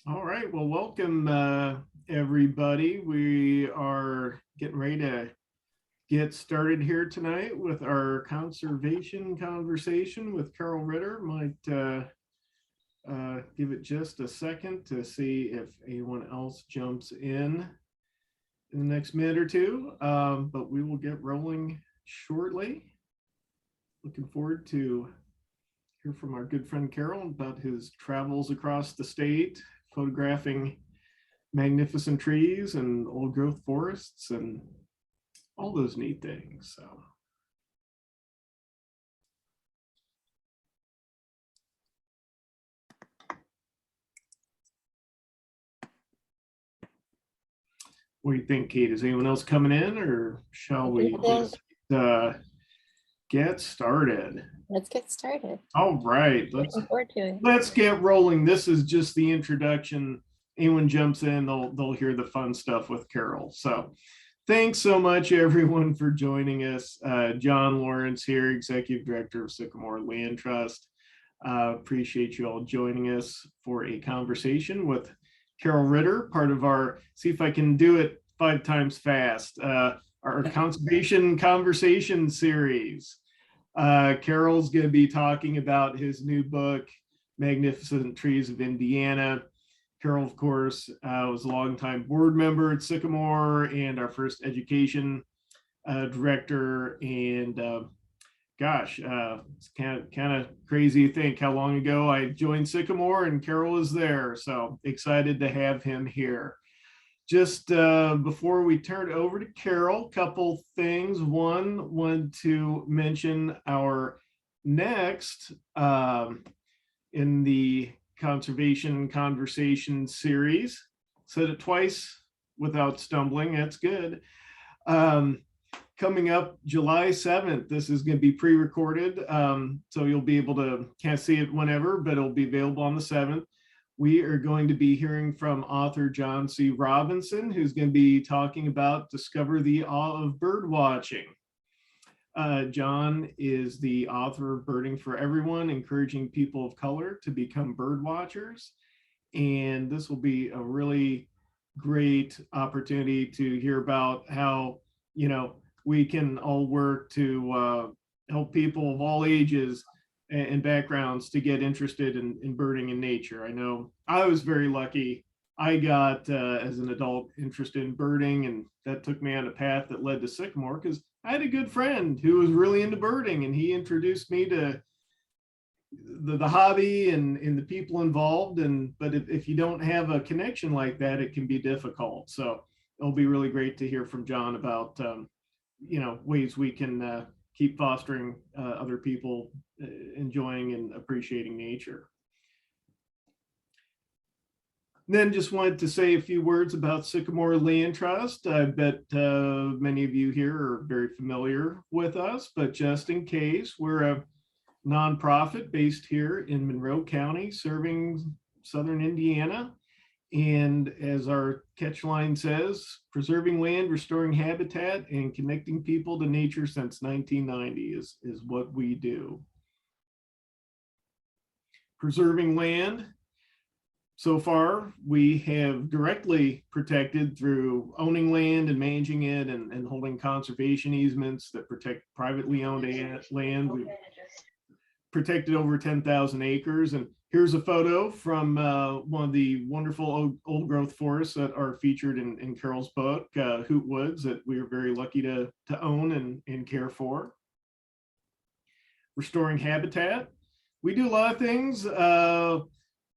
All right, well, welcome everybody. We are getting ready to get started here tonight with our conservation conversation with Carroll Ritter. Might give it just a second to see if anyone else jumps in the next minute or two, but we will get rolling shortly. Looking forward to hear from our good friend Carroll about his travels across the state, photographing magnificent trees and old growth forests and all those neat things. So what do you think, Kate? Is anyone else coming in, or shall we just get started? Let's get started. All right, let's get rolling. This is just the introduction. Anyone jumps in, they'll hear the fun stuff with Carroll. So thanks so much, everyone, for joining us. John Lawrence here, Executive Director of Sycamore Land Trust. Appreciate you all joining us for a conversation with Carroll Ritter, part of our, see if I can do it 5 times fast, our conservation conversation series. Carroll's going to be talking about his new book, Magnificent Trees of Indiana. Carroll, of course, was a longtime board member at Sycamore and our first education director. And gosh, it's kind of crazy to think how long ago I joined Sycamore and Carroll is there. So excited to have him here. Just before we turn it over to Carroll, couple things. One, wanted to mention our next in the conservation conversation series. Said it twice without stumbling. That's good. Coming up July 7th. This is going to be pre-recorded, so you'll be able to can't see it whenever, but it'll be available on the 7th. We are going to be hearing from author John C. Robinson, who's going to be talking about Discover the Awe of Bird Watching. John is the author of Birding for Everyone, encouraging people of color to become bird watchers. And this will be a really great opportunity to hear about how, we can all work to help people of all ages and backgrounds to get interested in birding in nature. I know I was very lucky. I got, as an adult, interested in birding, and that took me on a path that led to Sycamore because I had a good friend who was really into birding, and he introduced me to the hobby and the people involved. But if you don't have a connection like that, it can be difficult. So it'll be really great to hear from John about ways we can keep fostering other people enjoying and appreciating nature. Then just wanted to say a few words about Sycamore Land Trust. I bet many of you here are very familiar with us, but just in case, we're a nonprofit based here in Monroe County, serving southern Indiana. And as our catchline says, preserving land, restoring habitat, and connecting people to nature since 1990 is what we do. Preserving land. So far, we have directly protected through owning land and managing it and holding conservation easements that protect privately owned land. We've protected over 10,000 acres. And here's a photo from one of the wonderful old growth forests that are featured in Carroll's book, Hoot Woods, that we are very lucky to own and care for. Restoring habitat. We do a lot of things,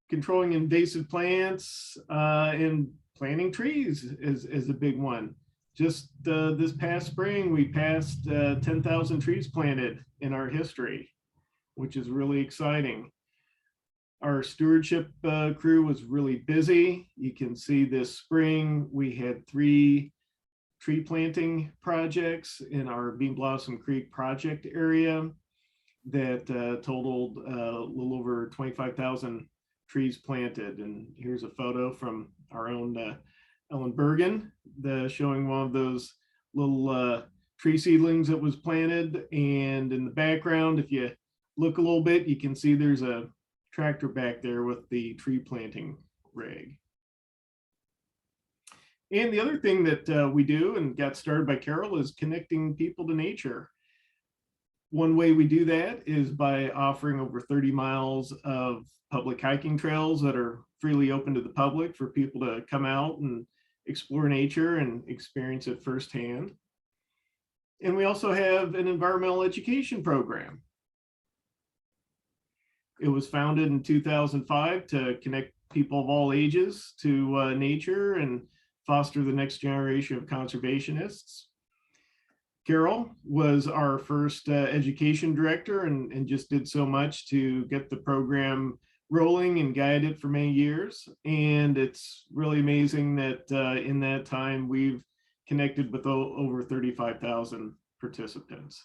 controlling invasive plants and planting trees is a big one. Just this past spring, we passed 10,000 trees planted in our history, which is really exciting. Our stewardship crew was really busy. You can see this spring, we had 3 tree planting projects in our Bean Blossom Creek project area that totaled a little over 25,000 trees planted. And here's a photo from our own Ellen Bergen, showing one of those little tree seedlings that was planted. And in the background, if you look a little bit, you can see there's a tractor back there with the tree planting rig. And the other thing that we do and got started by Carroll is connecting people to nature. One way we do that is by offering over 30 miles of public hiking trails that are freely open to the public for people to come out and explore nature and experience it firsthand. And we also have an environmental education program. It was founded in 2005 to connect people of all ages to nature and foster the next generation of conservationists. Carroll was our first education director and just did so much to get the program rolling and guide it for many years. And it's really amazing that in that time, we've connected with over 35,000 participants.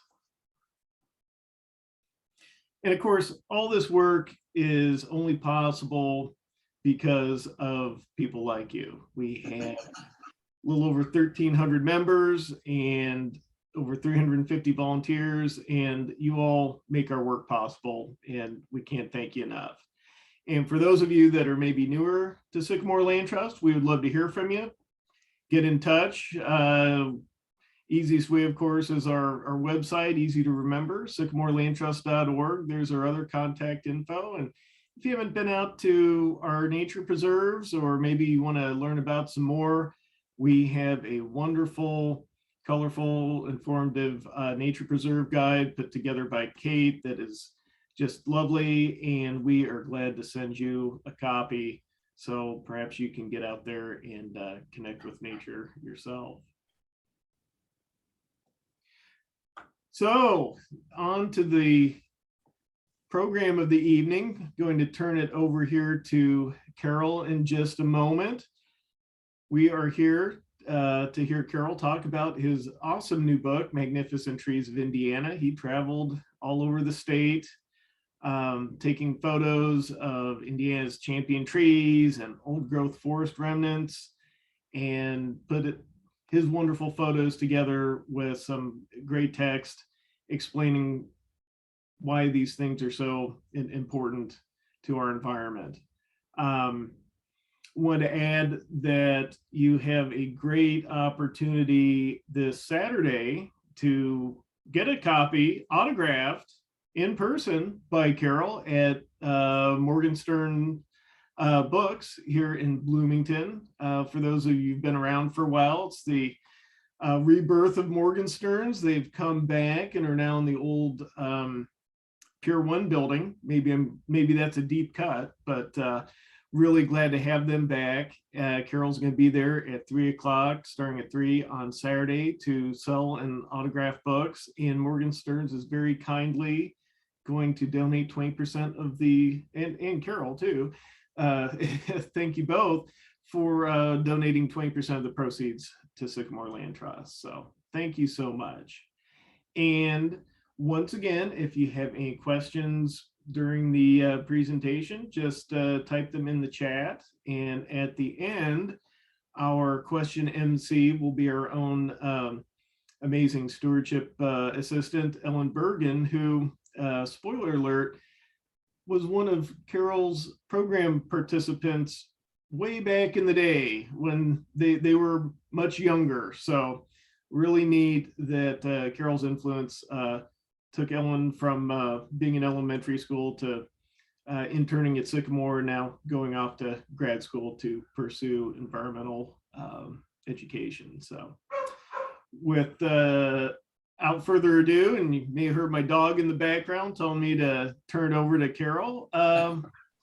And of course, all this work is only possible because of people like you. We have a little over 1,300 members and over 350 volunteers, and you all make our work possible, and we can't thank you enough. And for those of you that are maybe newer to Sycamore Land Trust, we would love to hear from you. Get in touch. Easiest way, of course, is our website, easy to remember, sycamorelandtrust.org. There's our other contact info. And if you haven't been out to our nature preserves, or maybe you want to learn about some more, we have a wonderful, colorful, informative nature preserve guide put together by Kate that is just lovely, and we are glad to send you a copy so perhaps you can get out there and connect with nature yourself. So on to the program of the evening. Going to turn it over here to Carroll in just a moment. We are here to hear Carroll talk about his awesome new book, Magnificent Trees of Indiana. He traveled all over the state, taking photos of Indiana's champion trees and old growth forest remnants, and put his wonderful photos together with some great text explaining why these things are so important to our environment. Want to add that you have a great opportunity this Saturday to get a copy autographed in person by Carroll at Morgenstern Books here in Bloomington. For those of you who've been around for a while, it's the rebirth of Morgenstern's. They've come back and are now in the old Pier 1 building. Maybe that's a deep cut, but really glad to have them back. Carroll's going to be there at 3 o'clock, starting at 3 on Saturday, to sell and autograph books. And Morgenstern's is very kindly going to donate 20% of the, and Carroll too. Thank you both for donating 20% of the proceeds to Sycamore Land Trust. So thank you so much. And once again, if you have any questions during the presentation, just type them in the chat. And at the end, our question MC will be our own amazing stewardship assistant, Ellen Bergen, who, spoiler alert, was one of Carroll's program participants way back in the day when they were much younger. So really neat that Carroll's influence took Ellen from being in elementary school to interning at Sycamore, and now going off to grad school to pursue environmental education. So without further ado, and you may have heard my dog in the background telling me to turn it over to Carroll.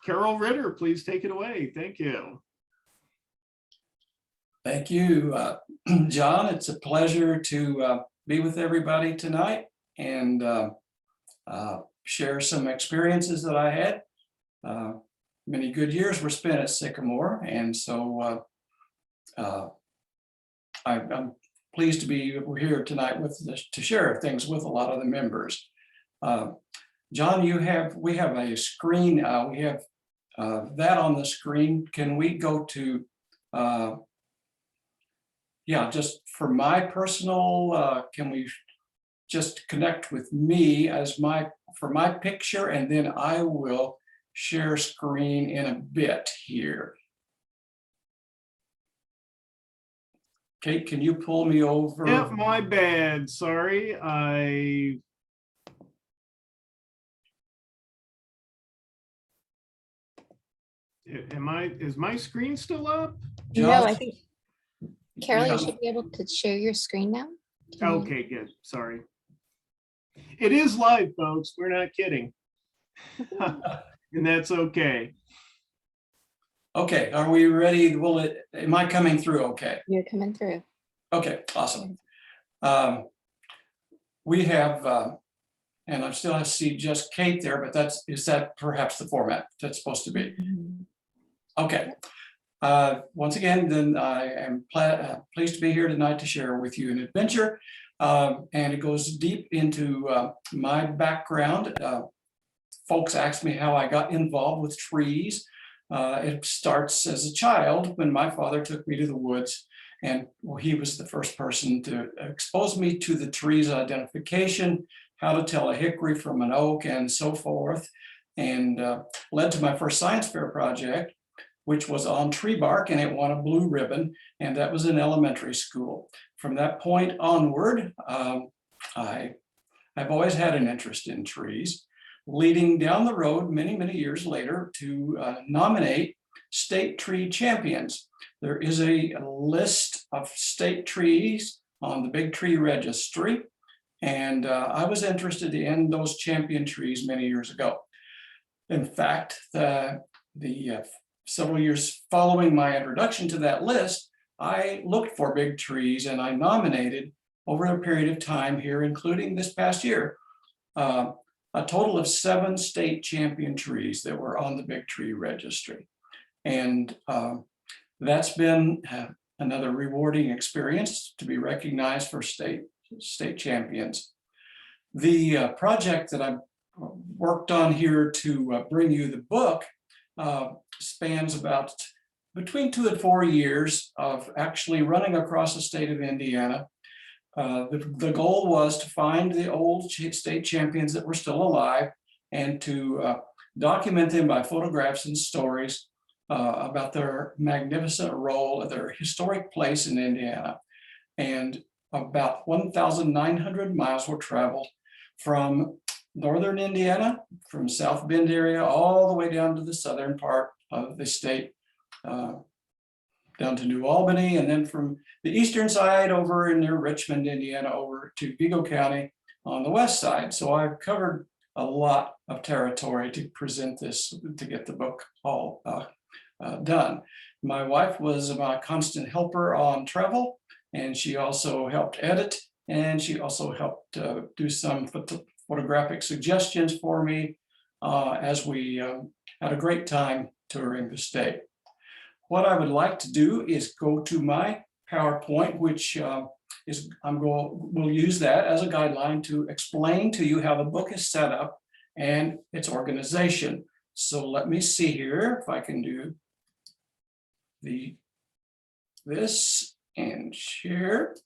Carroll Ritter, please take it away. Thank you. Thank you, John. It's a pleasure to be with everybody tonight and share some experiences that I had. Many good years were spent at Sycamore, and so I'm pleased to be here tonight to share things with a lot of the members. John, we have a screen. We have that on the screen. Can we go to yeah, just for my personal, can we just connect with me as for my picture, and then I will share screen in a bit here. Kate, can you pull me over? Yeah, my bad. Sorry. Is my screen still up? No, I think, Carol, Yeah. you should be able to share your screen now. Can you- Okay, good. Sorry. It is live, folks. We're not kidding. And that's okay. Okay, are we ready? Am I coming through okay? You're coming through. Okay, awesome. We have, and I still have to see just Kate there, but is that perhaps the format that's supposed to be? Mhm. Okay. Once again, then I am pleased to be here tonight to share with you an adventure. And it goes deep into my background. Folks ask me how I got involved with trees. It starts as a child when my father took me to the woods, and he was the first person to expose me to the tree's identification, how to tell a hickory from an oak, and so forth, and led to my first science fair project, which was on tree bark, and it won a blue ribbon, and that was in elementary school. From that point onward, I've always had an interest in trees, leading down the road many, many years later to nominate state tree champions. There is a list of state trees on the Big Tree Registry, and I was interested in those champion trees many years ago. In fact, the several years following my introduction to that list, I looked for big trees and I nominated over a period of time here, including this past year, a total of 7 state champion trees that were on the Big Tree Registry. And that's been another rewarding experience to be recognized for state champions. The project that I've worked on here to bring you the book spans about between 2 and 4 years of actually running across the state of Indiana. The goal was to find the old state champions that were still alive and to document them by photographs and stories about their magnificent role, their historic place in Indiana. And about 1,900 miles were traveled from northern Indiana, from South Bend area, all the way down to the southern part of the state, down to New Albany, and then from the eastern side over near Richmond, Indiana, over to Vigo County on the west side. So I've covered a lot of territory to present this, to get the book all done. My wife was my constant helper on travel, and she also helped edit, and she also helped do some photographic suggestions for me as we had a great time touring the state. What I would like to do is go to my PowerPoint, which we'll use that as a guideline to explain to you how the book is set up and its organization. So let me see here if I can do this and share.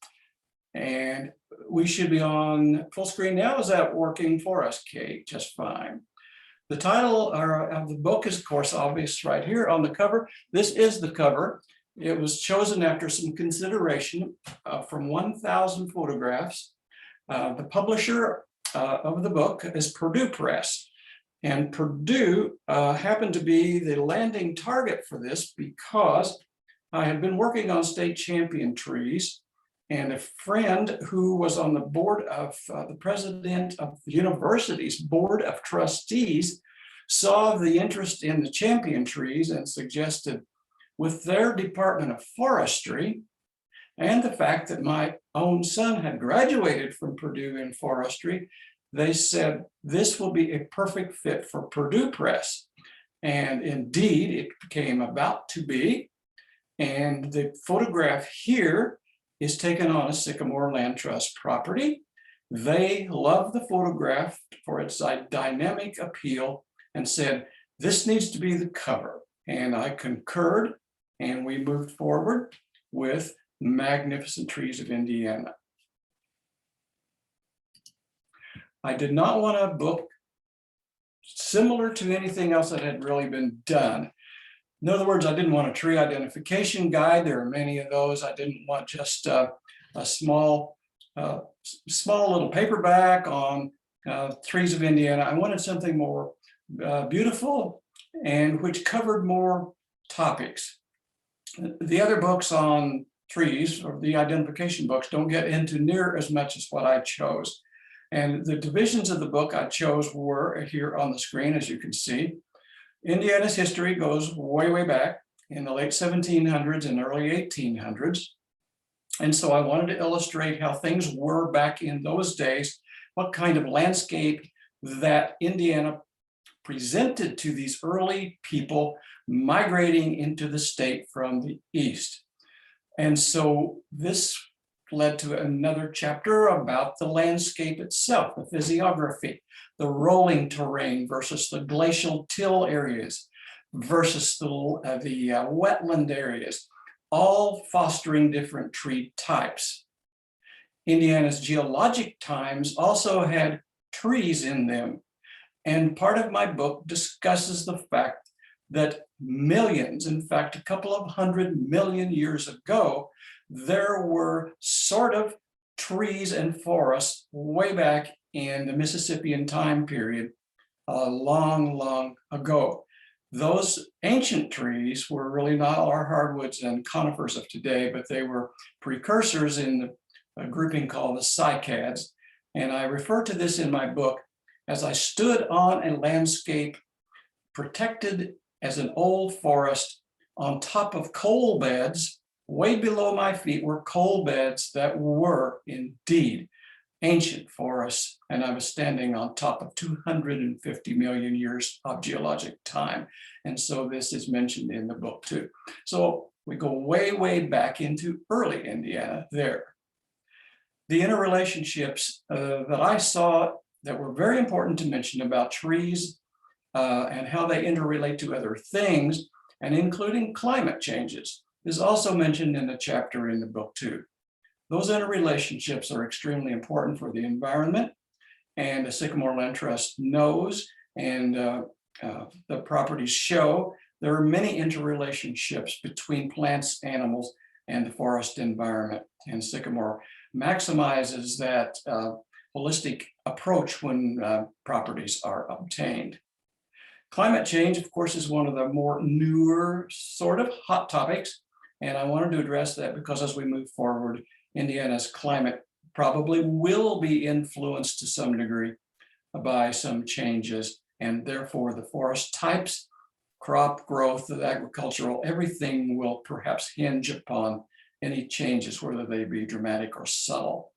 And we should be on full screen now. Is that working for us, Kate? Just fine. The title of the book is, of course, obvious right here on the cover. This is the cover. It was chosen after some consideration from 1,000 photographs. The publisher of the book is Purdue Press. And Purdue happened to be the landing target for this because I had been working on state champion trees, and a friend who was on the board of the president of the university's board of trustees saw the interest in the champion trees and suggested, with their Department of Forestry and the fact that my own son had graduated from Purdue in forestry, they said this will be a perfect fit for Purdue Press. And indeed, it became about to be. And the photograph here is taken on a Sycamore Land Trust property. They loved the photograph for its dynamic appeal and said, this needs to be the cover. And I concurred, and we moved forward with Magnificent Trees of Indiana. I did not want a book similar to anything else that had really been done. In other words, I didn't want a tree identification guide. There are many of those. I didn't want just a small little paperback on trees of Indiana. I wanted something more beautiful and which covered more topics. The other books on trees, or the identification books, don't get into near as much as what I chose. And the divisions of the book I chose were here on the screen, as you can see. Indiana's history goes way, way back in the late 1700s and early 1800s. And so I wanted to illustrate how things were back in those days, what kind of landscape that Indiana presented to these early people migrating into the state from the east. And so this led to another chapter about the landscape itself, the physiography, the rolling terrain versus the glacial till areas versus the wetland areas, all fostering different tree types. Indiana's geologic times also had trees in them. And part of my book discusses the fact that millions, in fact, a couple of 100 million years ago, there were sort of trees and forests way back in the Mississippian time period, long, long ago. Those ancient trees were really not our hardwoods and conifers of today, but they were precursors in a grouping called the cycads. And I refer to this in my book as I stood on a landscape protected as an old forest on top of coal beds. Way below my feet were coal beds that were indeed ancient forests, and I was standing on top of 250 million years of geologic time. And so this is mentioned in the book too. So we go way, way back into early Indiana there. The interrelationships that I saw that were very important to mention about trees and how they interrelate to other things, and including climate changes, is also mentioned in a chapter in the book too. Those interrelationships are extremely important for the environment, and the Sycamore Land Trust knows, and the properties show there are many interrelationships between plants, animals, and the forest environment. And Sycamore maximizes that holistic approach when properties are obtained. Climate change, of course, is one of the more newer sort of hot topics. And I wanted to address that because as we move forward, Indiana's climate probably will be influenced to some degree by some changes. And therefore the forest types, crop growth, the agricultural, everything will perhaps hinge upon any changes, whether they be dramatic or subtle.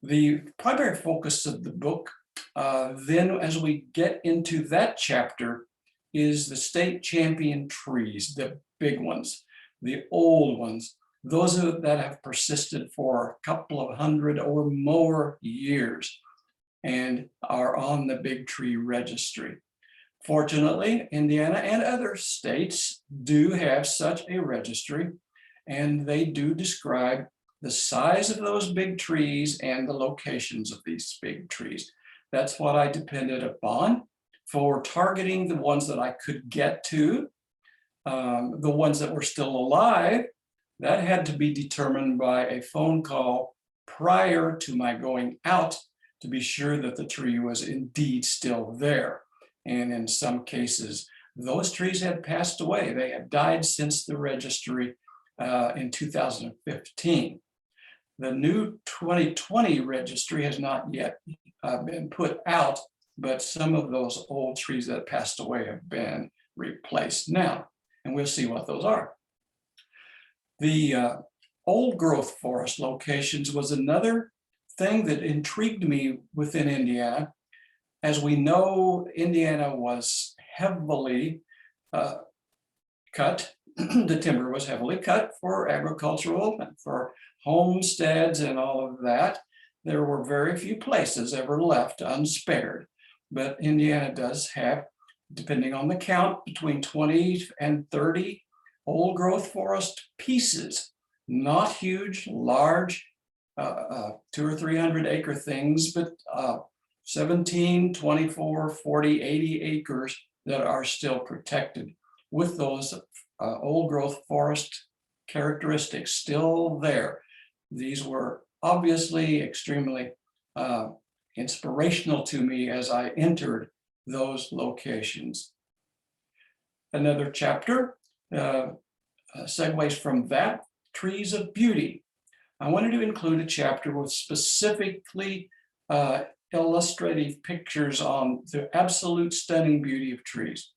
The primary focus of the book, then as we get into that chapter, is the state champion trees, the big ones, the old ones, those that have persisted for a couple of hundred or more years and are on the big tree registry. Fortunately, Indiana and other states do have such a registry, and they do describe the size of those big trees and the locations of these big trees. That's what I depended upon for targeting the ones that I could get to. The ones that were still alive, that had to be determined by a phone call prior to my going out to be sure that the tree was indeed still there. And in some cases, those trees had passed away. They had died since the registry in 2015. The new 2020 registry has not yet been put out, but some of those old trees that passed away have been replaced now, and we'll see what those are. The old growth forest locations was another thing that intrigued me within Indiana. As we know, Indiana was heavily cut. The timber was heavily cut for agricultural and for homesteads and all of that. There were very few places ever left unspared, but Indiana does have, depending on the count, between 20 and 30 old growth forest pieces, not huge, large, 200 or 300 acre things, but 17, 24, 40, 80 acres that are still protected with those old growth forest characteristics still there. These were obviously extremely inspirational to me as I entered those locations. Another chapter segues from that, trees of beauty. I wanted to include a chapter with specifically illustrative pictures on the absolute stunning beauty of trees.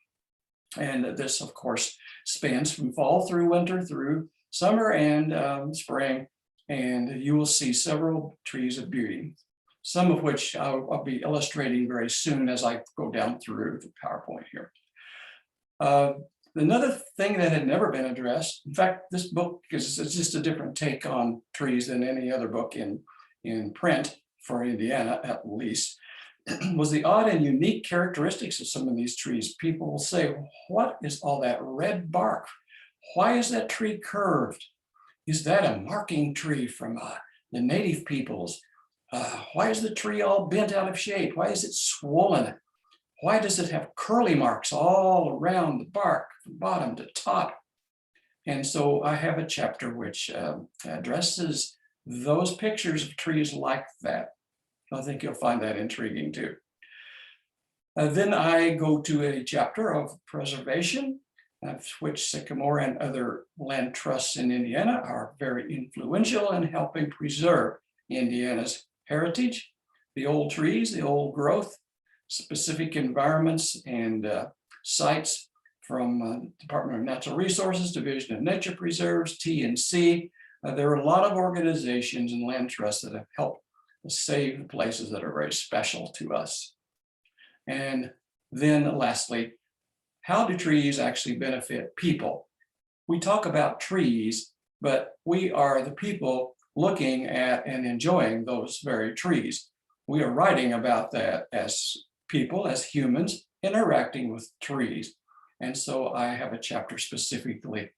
And this, of course, spans from fall through winter through summer and spring. And you will see several trees of beauty, some of which I'll be illustrating very soon as I go down through the PowerPoint here. Another thing that had never been addressed, in fact, this book is just a different take on trees than any other book in print for Indiana, at least, was the odd and unique characteristics of some of these trees. People will say, what is all that red bark? Why is that tree curved? Is that a marking tree from the native peoples? Why is the tree all bent out of shape? Why is it swollen? Why does it have curly marks all around the bark, from bottom to top? And so I have a chapter which addresses those pictures of trees like that. I think you'll find that intriguing too. Then I go to a chapter of preservation, of which Sycamore and other land trusts in Indiana are very influential in helping preserve Indiana's heritage, the old trees, the old growth, specific environments and sites from Department of Natural Resources, Division of Nature Preserves, TNC. There are a lot of organizations and land trusts that have helped save places that are very special to us. And then lastly, how do trees actually benefit people? We talk about trees, but we are the people looking at and enjoying those very trees. We are writing about that as people, as humans, interacting with trees. And so I have a chapter specifically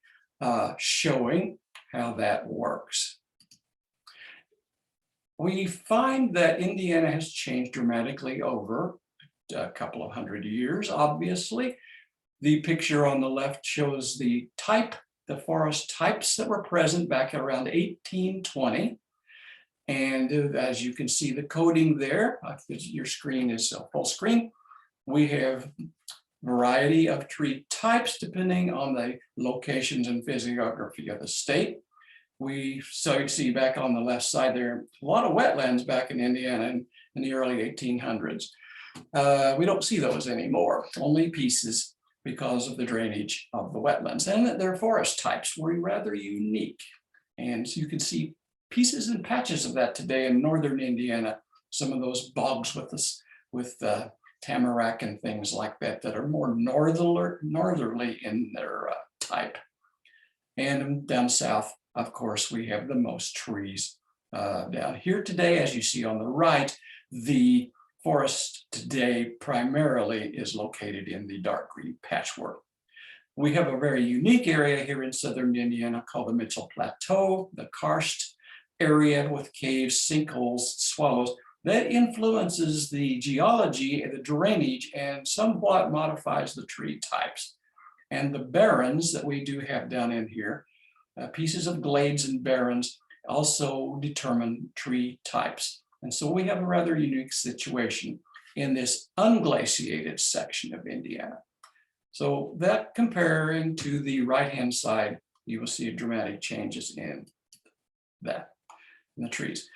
showing how that works. We find that Indiana has changed dramatically over a couple of hundred years, obviously. The picture on the left shows the forest types that were present back around 1820. And as you can see the coding there, your screen is full screen. We have variety of tree types depending on the locations and physiography of the state. So you see back on the left side there, a lot of wetlands back in Indiana in the early 1800s. We don't see those anymore, only pieces because of the drainage of the wetlands. And their forest types were rather unique. And so you can see pieces and patches of that today in northern Indiana, some of those bogs with tamarack and things like that that are more northerly in their type. And down south, of course, we have the most trees down here today. As you see on the right, the forest today primarily is located in the dark green patchwork. We have a very unique area here in southern Indiana called the Mitchell Plateau, the karst area with caves, sinkholes, swallows. That influences the geology and the drainage and somewhat modifies the tree types. And the barrens that we do have down in here, pieces of glades and barrens also determine tree types. And so we have a rather unique situation in this unglaciated section of Indiana. So that comparing to the right-hand side, you will see dramatic changes in that, in the trees.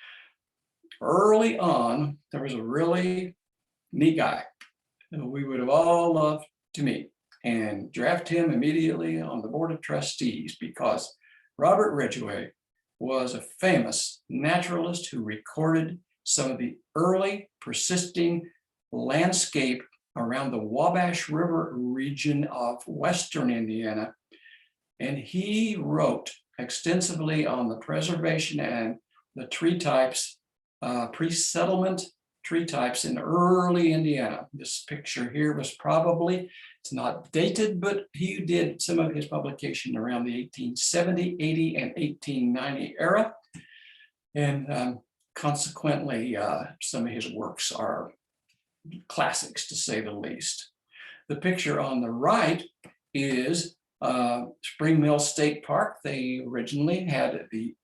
Early on, there was a really neat guy that we would have all loved to meet and draft him immediately on the board of trustees because Robert Ridgway was a famous naturalist who recorded some of the early persisting landscape around the Wabash River region of Western Indiana. And he wrote extensively on the preservation and the tree types, pre-settlement tree types in early Indiana. This picture here was probably, it's not dated, but he did some of his publication around the 1870, 80, and 1890 era. And consequently, some of his works are classics, to say the least. The picture on the right is Spring Mill State Park. They originally had the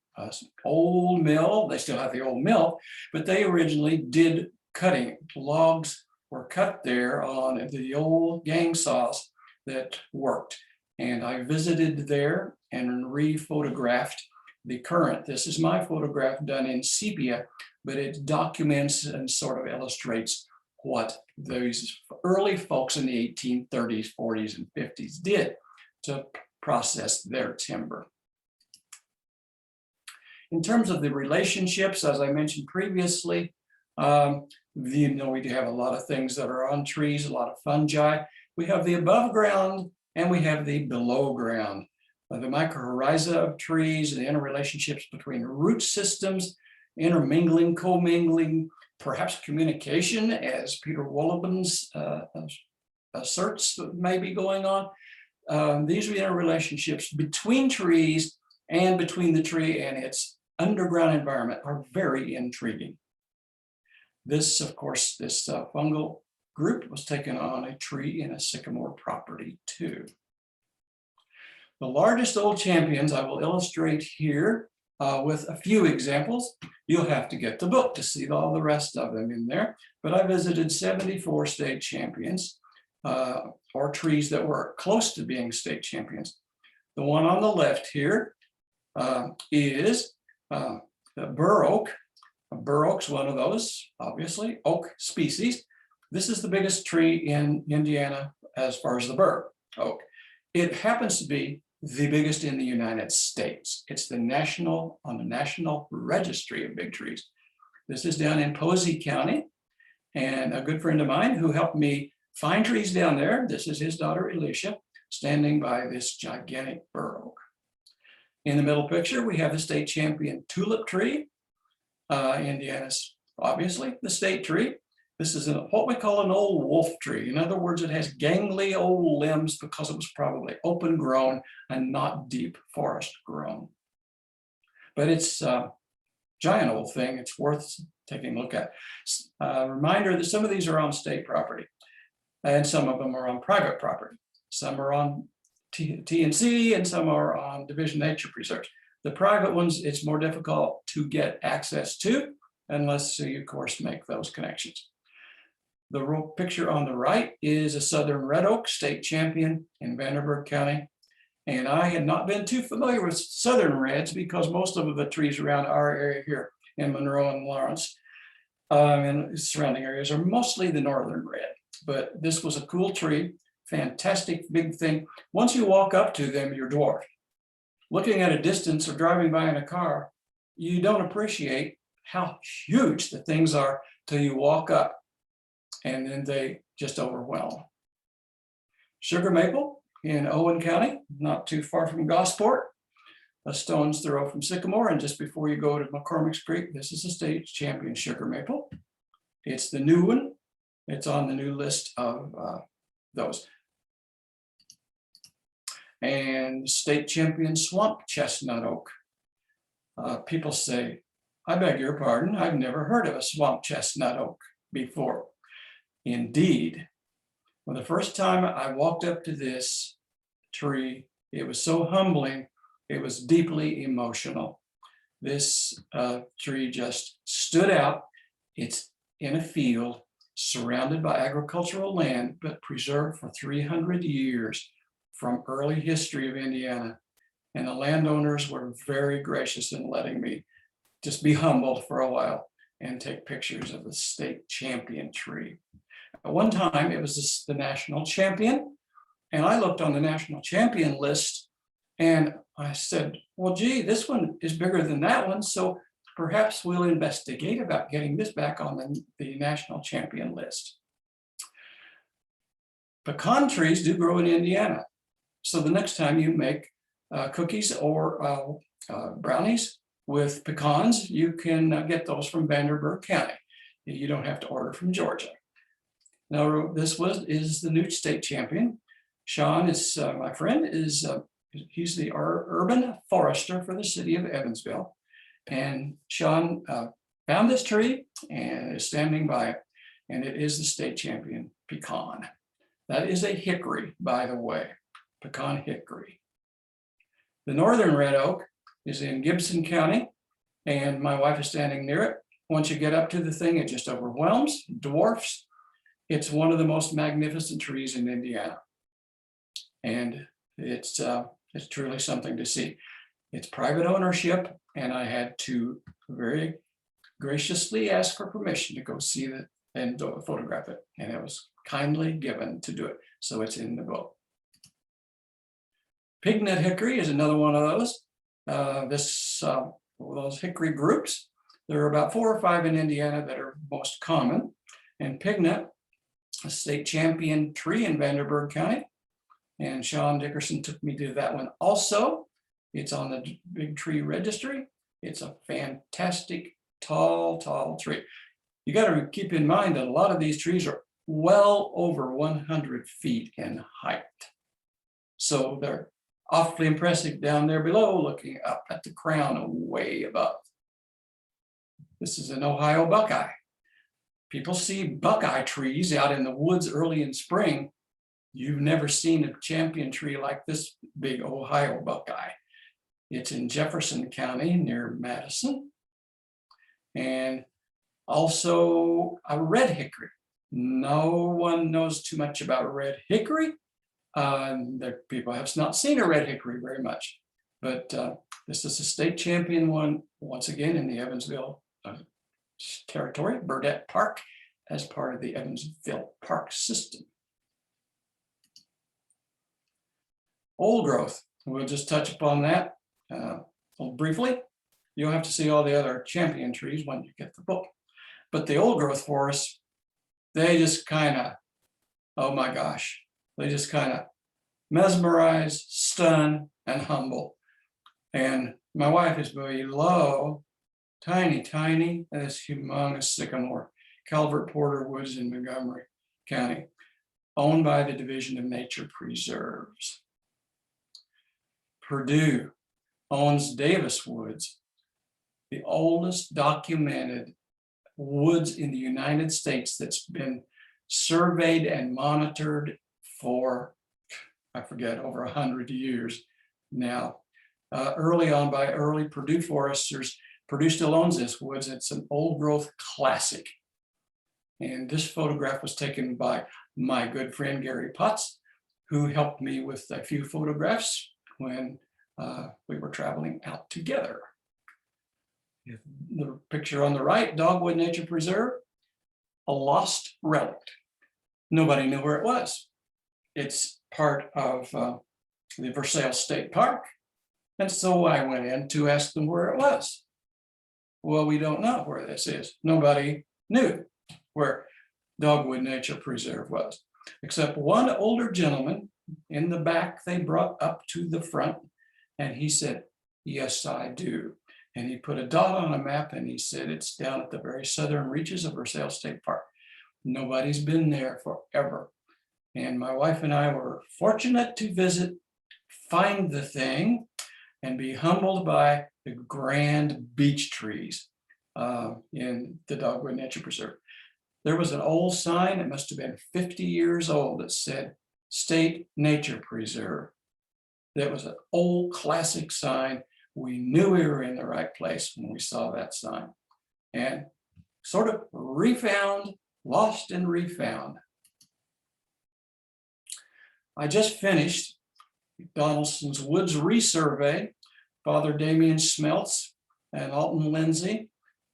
old mill. They still have the old mill, but they originally did cutting. Logs were cut there on the old gang saws that worked. And I visited there and re-photographed the current. This is my photograph done in sepia, but it documents and sort of illustrates what those early folks in the 1830s, 40s, and 50s did to process their timber. In terms of the relationships, as I mentioned previously, we do have a lot of things that are on trees, a lot of fungi. We have the above ground and we have the below ground. The mycorrhiza of trees, the interrelationships between root systems, intermingling, commingling, perhaps communication, as Peter Wollobens asserts may be going on. These interrelationships between trees and between the tree and its underground environment are very intriguing. This, of course, this fungal group was taken on a tree in a sycamore property too. The largest old champions I will illustrate here with a few examples. You'll have to get the book to see all the rest of them in there, but I visited 74 state champions or trees that were close to being state champions. The one on the left here is the bur oak. A bur oak's one of those, obviously, oak species. This is the biggest tree in Indiana as far as the bur oak. It happens to be the biggest in the United States. It's on the National Registry of Big Trees. This is down in Posey County, and a good friend of mine who helped me find trees down there, this is his daughter Alicia, standing by this gigantic bur oak. In the middle picture, we have the state champion tulip tree. Indiana's obviously the state tree. This is what we call an old wolf tree. In other words, it has gangly old limbs because it was probably open grown and not deep forest grown. But it's a giant old thing. It's worth taking a look at. Reminder that some of these are on state property and some of them are on private property. Some are on TNC and some are on Division Nature Preserves. The private ones, it's more difficult to get access to unless you, of course, make those connections. The picture on the right is a southern red oak state champion in Vanderburgh County. And I had not been too familiar with southern reds because most of the trees around our area here in Monroe and Lawrence and surrounding areas are mostly the northern red. But this was a cool tree, fantastic big thing. Once you walk up to them, you're dwarfed. Looking at a distance or driving by in a car, you don't appreciate how huge the things are till you walk up, and then they just overwhelm. Sugar maple in Owen County, not too far from Gosport, a stone's throw from Sycamore, and just before you go to McCormick's Creek, this is a state champion sugar maple. It's the new one. It's on the new list of those. And state champion swamp chestnut oak. People say, I beg your pardon, I've never heard of a swamp chestnut oak before. Indeed, when the first time I walked up to this tree, it was so humbling, it was deeply emotional. This tree just stood out. It's in a field surrounded by agricultural land, but preserved for 300 years from early history of Indiana. And the landowners were very gracious in letting me just be humbled for a while and take pictures of the state champion tree. At one time, it was the national champion. And I looked on the national champion list and I said, well, gee, this one is bigger than that one. So perhaps we'll investigate about getting this back on the national champion list. Pecan trees do grow in Indiana. So the next time you make cookies or brownies with pecans, you can get those from Vanderburgh County. You don't have to order from Georgia. Now, this is the new state champion. Sean is my friend. He's the urban forester for the city of Evansville. And Sean found this tree and is standing by it. And it is the state champion pecan. That is a hickory, by the way. pecan hickory. The northern red oak is in Gibson County, and my wife is standing near it. Once you get up to the thing, it just overwhelms, dwarfs. It's one of the most magnificent trees in Indiana. And it's truly something to see. It's private ownership, and I had to very graciously ask for permission to go see it and photograph it. And it was kindly given to do it. So it's in the book. Pignut hickory is another one of those. Those hickory groups. There are about 4 or 5 in Indiana that are most common. And pignut, a state champion tree in Vanderburgh County. And Sean Dickerson took me to that one also. It's on the big tree registry. It's a fantastic, tall tree. You got to keep in mind that a lot of these trees are well over 100 feet in height. So they're awfully impressive down there below, looking up at the crown way above. This is an Ohio Buckeye. People see Buckeye trees out in the woods early in spring. You've never seen a champion tree like this big Ohio Buckeye. It's in Jefferson County near Madison. And also a red hickory. No one knows too much about a red hickory. People have not seen a red hickory very much, but this is a state champion one, once again in the Evansville territory, Burdette Park, as part of the Evansville Park system. Old growth, we'll just touch upon that briefly. You don't have to see all the other champion trees when you get the book, but the old growth forests, they just kind of, oh my gosh, they just kind of mesmerize, stun, and humble. And my wife is below, tiny, this humongous sycamore, Calvert Porter Woods in Montgomery County, owned by the Division of Nature Preserves. Purdue owns Davis Woods, the oldest documented woods in the United States that's been surveyed and monitored for, I forget, over 100 years now. Early on by early Purdue foresters. Purdue still owns this woods. It's an old growth classic. And this photograph was taken by my good friend Gary Potts, who helped me with a few photographs when we were traveling out together. The picture on the right, Dogwood Nature Preserve, a lost relic. Nobody knew where it was. It's part of the Versailles State Park. And so I went in to ask them where it was. Well, we don't know where this is. Nobody knew where Dogwood Nature Preserve was, except one older gentleman in the back they brought up to the front. And he said, yes, I do. And he put a dot on a map and he said, it's down at the very southern reaches of Versailles State Park. Nobody's been there forever. And my wife and I were fortunate to visit, find the thing, and be humbled by the grand beech trees in the Dogwood Nature Preserve. There was an old sign, it must have been 50 years old, that said State Nature Preserve. That was an old classic sign. We knew we were in the right place when we saw that sign, and sort of refound, lost and refound. I just finished Donaldson's Woods resurvey. Father Damien Smeltz and Alton Lindsay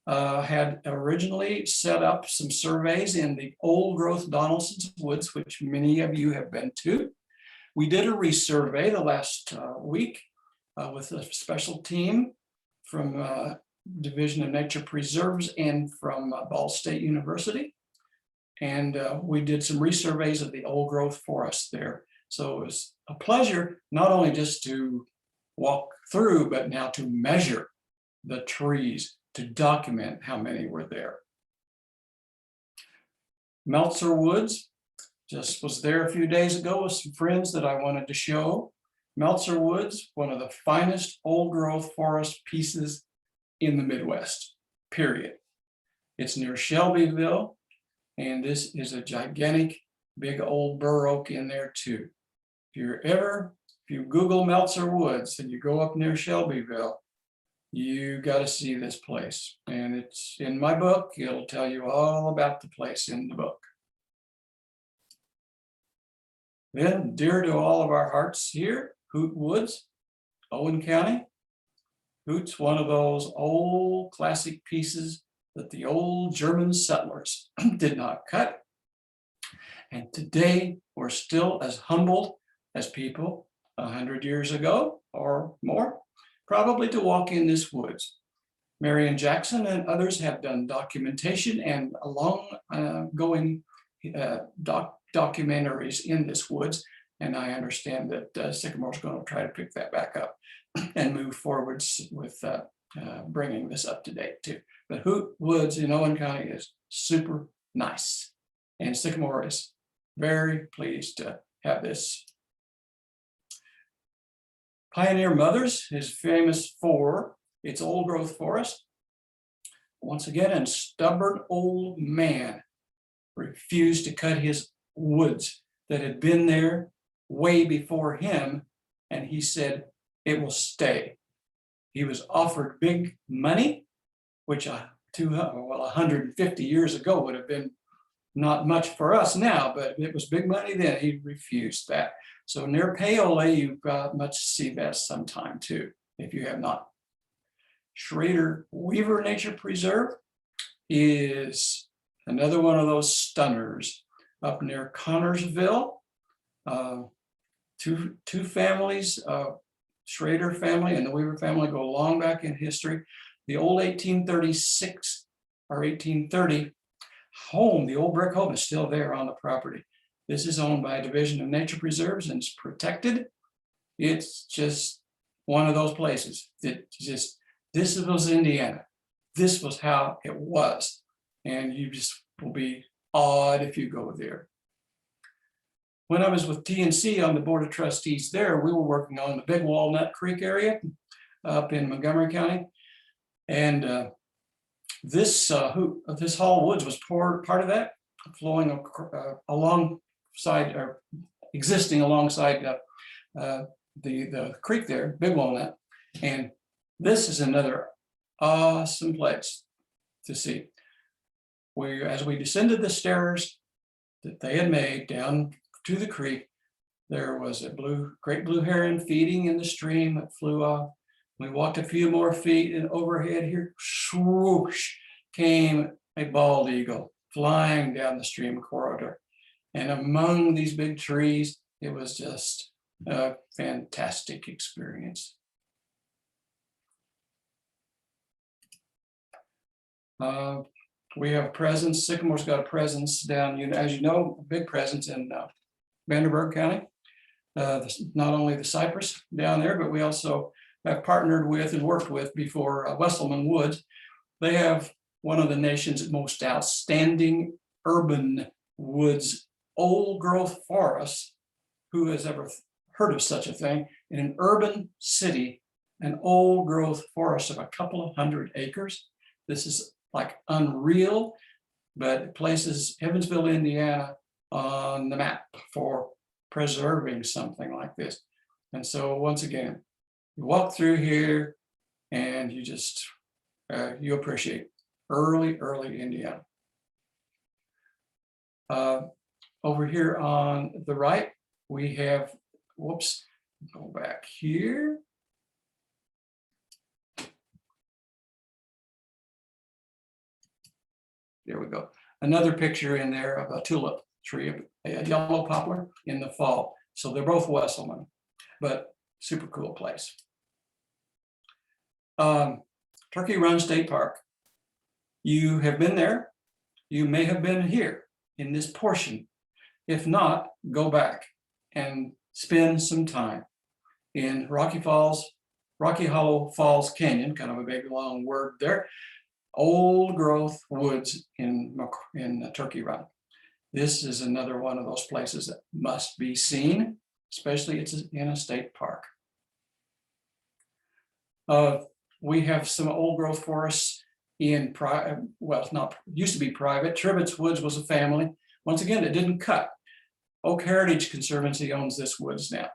had originally set up some surveys in the old growth Donaldson's Woods, which many of you have been to. We did a resurvey the last week with a special team from Division of Nature Preserves and from Ball State University. And we did some resurveys of the old growth forest there. So it was a pleasure, not only just to walk through, but now to measure the trees, to document how many were there. Meltzer Woods, just was there a few days ago with some friends that I wanted to show. Meltzer Woods, one of the finest old growth forest pieces in the Midwest, period. It's near Shelbyville, and this is a gigantic, big old bur oak in there too. If you're ever you Google Meltzer Woods and you go up near Shelbyville, you got to see this place. And it's in my book. It'll tell you all about the place in the book. Then, dear to all of our hearts here, Hoot Woods, Owen County. Hoot's one of those old classic pieces that the old German settlers did not cut. And today we're still as humbled as people 100 years ago or more, probably to walk in this woods. Marion Jackson and others have done documentation and going documentaries in this woods. And I understand that Sycamore is going to try to pick that back up and move forwards with bringing this up to date too. But Hoot Woods in Owen County is super nice. And Sycamore is very pleased to have this. Pioneer Mothers is famous for its old growth forest. Once again, a stubborn old man refused to cut his woods that had been there way before him. And he said, it will stay. He was offered big money, which 150 years ago would have been not much for us now, but it was big money then. He refused that. So near Paola, you've got much to see that sometime too, if you have not. Schrader Weaver Nature Preserve is another one of those stunners up near Connorsville. Two families, Schrader family and the Weaver family, go long back in history. The old 1836 or 1830 home, the old brick home, is still there on the property. This is owned by a division of nature preserves and it's protected. It's just one of those places that just, this was Indiana. This was how it was. And you just will be awed if you go there. When I was with TNC on the Board of Trustees there, we were working on the Big Walnut Creek area up in Montgomery County. And this Hall Woods was part of that, flowing alongside or existing alongside the creek there, Big Walnut. And this is another awesome place to see. As we descended the stairs that they had made down to the creek, there was a great blue heron feeding in the stream that flew off. We walked a few more feet and overhead here, swoosh, came a bald eagle flying down the stream corridor. And among these big trees, it was just a fantastic experience. We have presence. Sycamore's got a presence down, as you know, a big presence in Vanderburgh County. Not only the cypress down there, but we also have partnered with and worked with before Wesselman Woods. They have one of the nation's most outstanding urban woods, old growth forests. Who has ever heard of such a thing? In an urban city, an old growth forest of a couple of 100 acres. This is like unreal, but it places Evansville, Indiana on the map for preserving something like this. And so once again, you walk through here and you just, you appreciate early Indiana. Over here on the right, we have, whoops, go back here. There we go. Another picture in there of a tulip tree, a yellow poplar in the fall. So they're both Wesselman, but super cool place. Turkey Run State Park. You have been there. You may have been here in this portion. If not, go back and spend some time in Rocky Hollow Falls Canyon, kind of a big long word there. Old growth woods in Turkey Run. This is another one of those places that must be seen, especially it's in a state park. We have some old growth forests in private, well, it's not, used to be private. Trivets Woods was a family. Once again, it didn't cut. Oak Heritage Conservancy owns this woods now.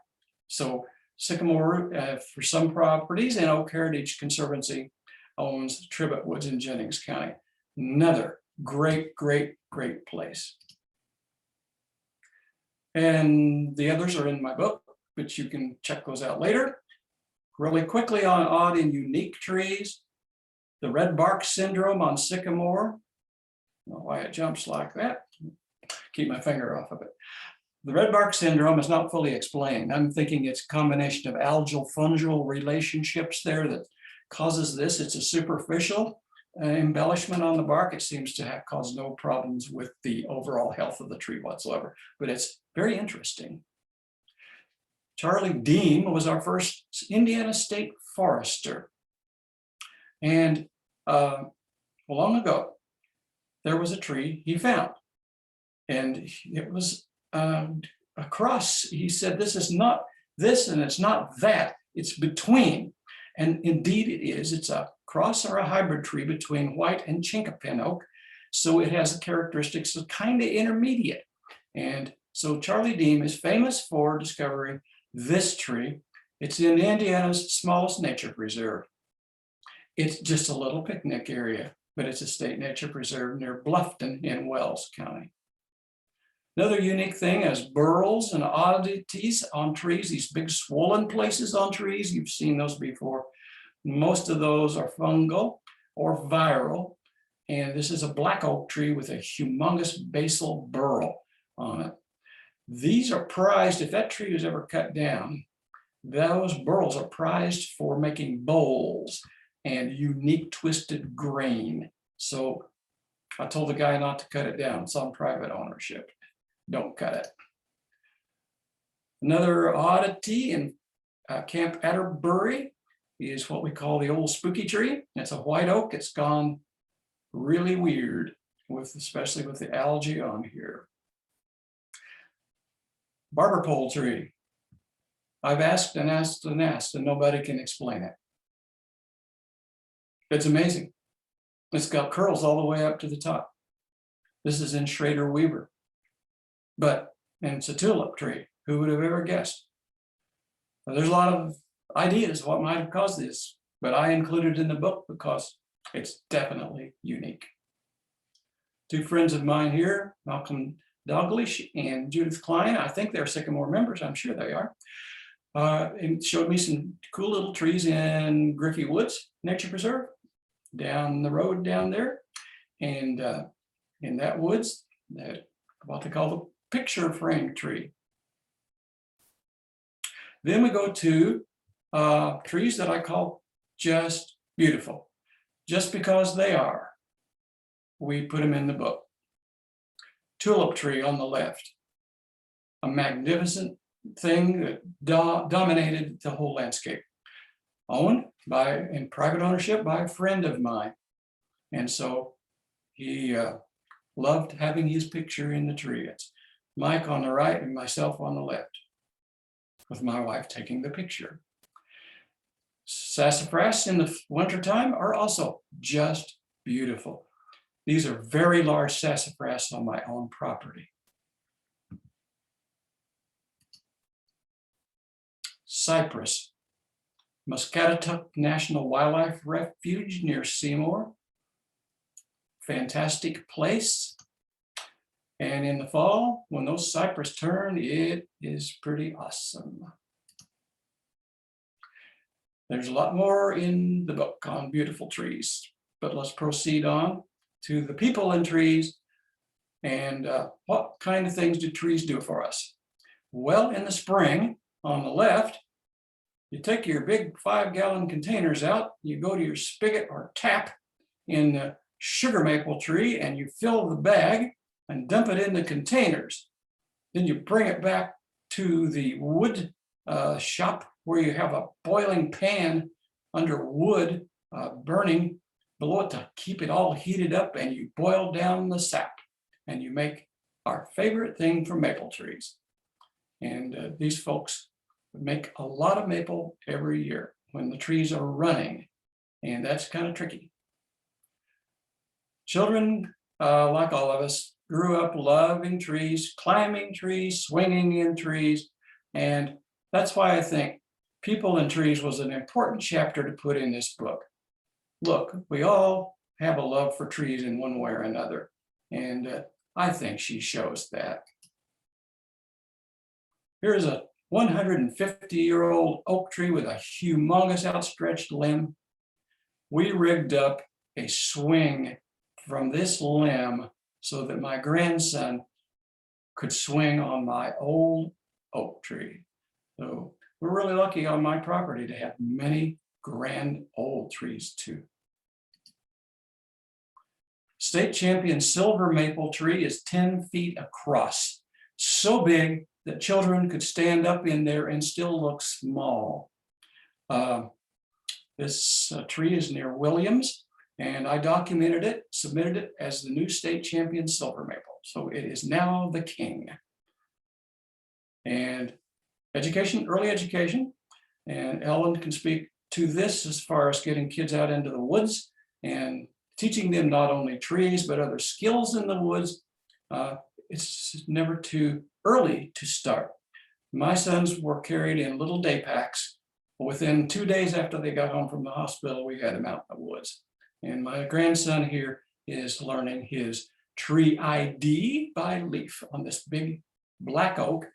So Sycamore for some properties, and Oak Heritage Conservancy owns Tribbett Woods in Jennings County. Another great place. And the others are in my book, but you can check those out later. Really quickly on odd and unique trees, the red bark syndrome on sycamore. I don't know why it jumps like that. Keep my finger off of it. The red bark syndrome is not fully explained. I'm thinking it's a combination of algal fungal relationships there that causes this. It's a superficial embellishment on the bark. It seems to have caused no problems with the overall health of the tree whatsoever, but it's very interesting. Charlie Deem was our first Indiana state forester. And long ago, there was a tree he found. And it was a cross. He said, this is not this and it's not that, it's between. And indeed it is. It's a cross or a hybrid tree between white and chinkapin oak. So it has the characteristics of kind of intermediate. And so Charlie Deem is famous for discovering this tree. It's in Indiana's smallest nature preserve. It's just a little picnic area, but it's a state nature preserve near Bluffton in Wells County. Another unique thing is burls and oddities on trees, these big swollen places on trees. You've seen those before. Most of those are fungal or viral. And this is a black oak tree with a humongous basal burl on it. These are prized, if that tree is ever cut down, those burls are prized for making bowls and unique twisted grain. So I told the guy not to cut it down. It's on private ownership. Don't cut it. Another oddity in Camp Atterbury is what we call the old spooky tree. It's a white oak. It's gone really weird, especially with the algae on here. Barber pole tree. I've asked and asked and asked, and nobody can explain it. It's amazing. It's got curls all the way up to the top. This is in Schrader Weaver. And it's a tulip tree. Who would have ever guessed? Well, there's a lot of ideas what might have caused this, but I included it in the book because it's definitely unique. Two friends of mine here, Malcolm Dalglish and Judith Klein, I think they're Sycamore members, I'm sure they are, and showed me some cool little trees in Griffey Woods Nature Preserve, down the road down there. And in that woods, that what they call the picture frame tree. Then we go to trees that I call just beautiful, just because they are. We put them in the book. Tulip tree on the left, a magnificent thing that dominated the whole landscape. Owned in private ownership by a friend of mine. And so he loved having his picture in the tree. It's Mike on the right and myself on the left, with my wife taking the picture. Sassafras in the wintertime are also just beautiful. These are very large sassafras on my own property. Cypress, Muscatatuck National Wildlife Refuge near Seymour. Fantastic place. And in the fall, when those cypress turn, it is pretty awesome. There's a lot more in the book on beautiful trees, but let's proceed on to the people in trees and what kind of things do trees do for us? Well, in the spring, on the left, you take your big 5-gallon containers out, you go to your spigot or tap in the sugar maple tree and you fill the bag and dump it in the containers. Then you bring it back to the wood shop where you have a boiling pan under wood burning below it to keep it all heated up, and you boil down the sap and you make our favorite thing from maple trees. And these folks make a lot of maple every year when the trees are running, and that's kind of tricky. Children, like all of us, grew up loving trees, climbing trees, swinging in trees. And that's why I think People and Trees was an important chapter to put in this book. Look, we all have a love for trees in one way or another, and I think she shows that. Here's a 150-year-old oak tree with a humongous outstretched limb. We rigged up a swing from this limb so that my grandson could swing on my old oak tree. So we're really lucky on my property to have many grand old trees too. State champion silver maple tree is 10 feet across, so big that children could stand up in there and still look small. This tree is near Williams, and I documented it, submitted it as the new state champion silver maple. So it is now the king. And education, early education, and Ellen can speak to this as far as getting kids out into the woods and teaching them not only trees, but other skills in the woods. It's never too early to start. My sons were carried in little day packs. Within 2 days after they got home from the hospital, we had them out in the woods. And my grandson here is learning his tree ID by leaf on this big black oak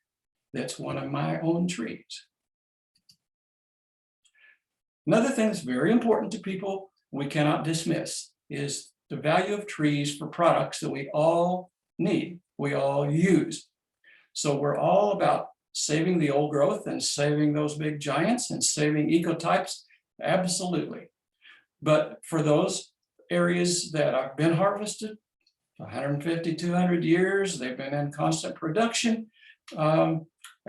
that's one of my own trees. Another thing that's very important to people we cannot dismiss is the value of trees for products that we all need, we all use. So we're all about saving the old growth and saving those big giants and saving ecotypes, absolutely. But for those areas that have been harvested 150, 200 years, they've been in constant production,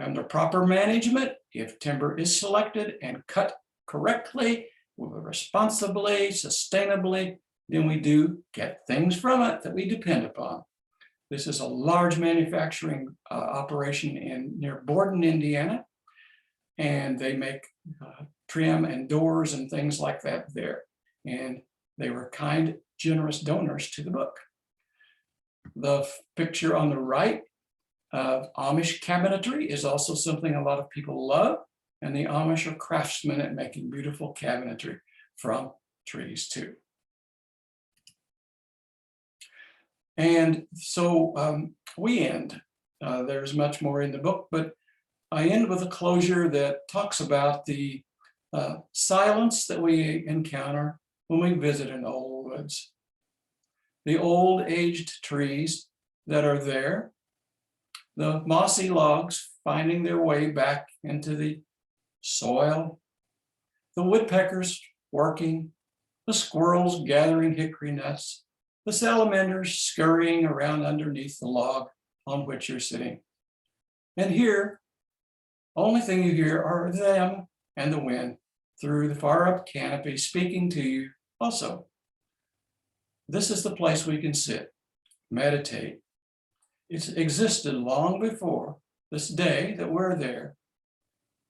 under proper management, if timber is selected and cut correctly, responsibly, sustainably, then we do get things from it that we depend upon. This is a large manufacturing operation near Borden, Indiana, and they make trim and doors and things like that there. And they were kind, generous donors to the book. The picture on the right of Amish cabinetry is also something a lot of people love, and the Amish are craftsmen at making beautiful cabinetry from trees too. And so we end. There's much more in the book, but I end with a closure that talks about the silence that we encounter when we visit an old woods. The old aged trees that are there, the mossy logs finding their way back into the soil, the woodpeckers working, the squirrels gathering hickory nuts, the salamanders scurrying around underneath the log on which you're sitting. And here, only thing you hear are them and the wind through the far up canopy speaking to you also. This is the place we can sit, meditate. It's existed long before this day that we're there.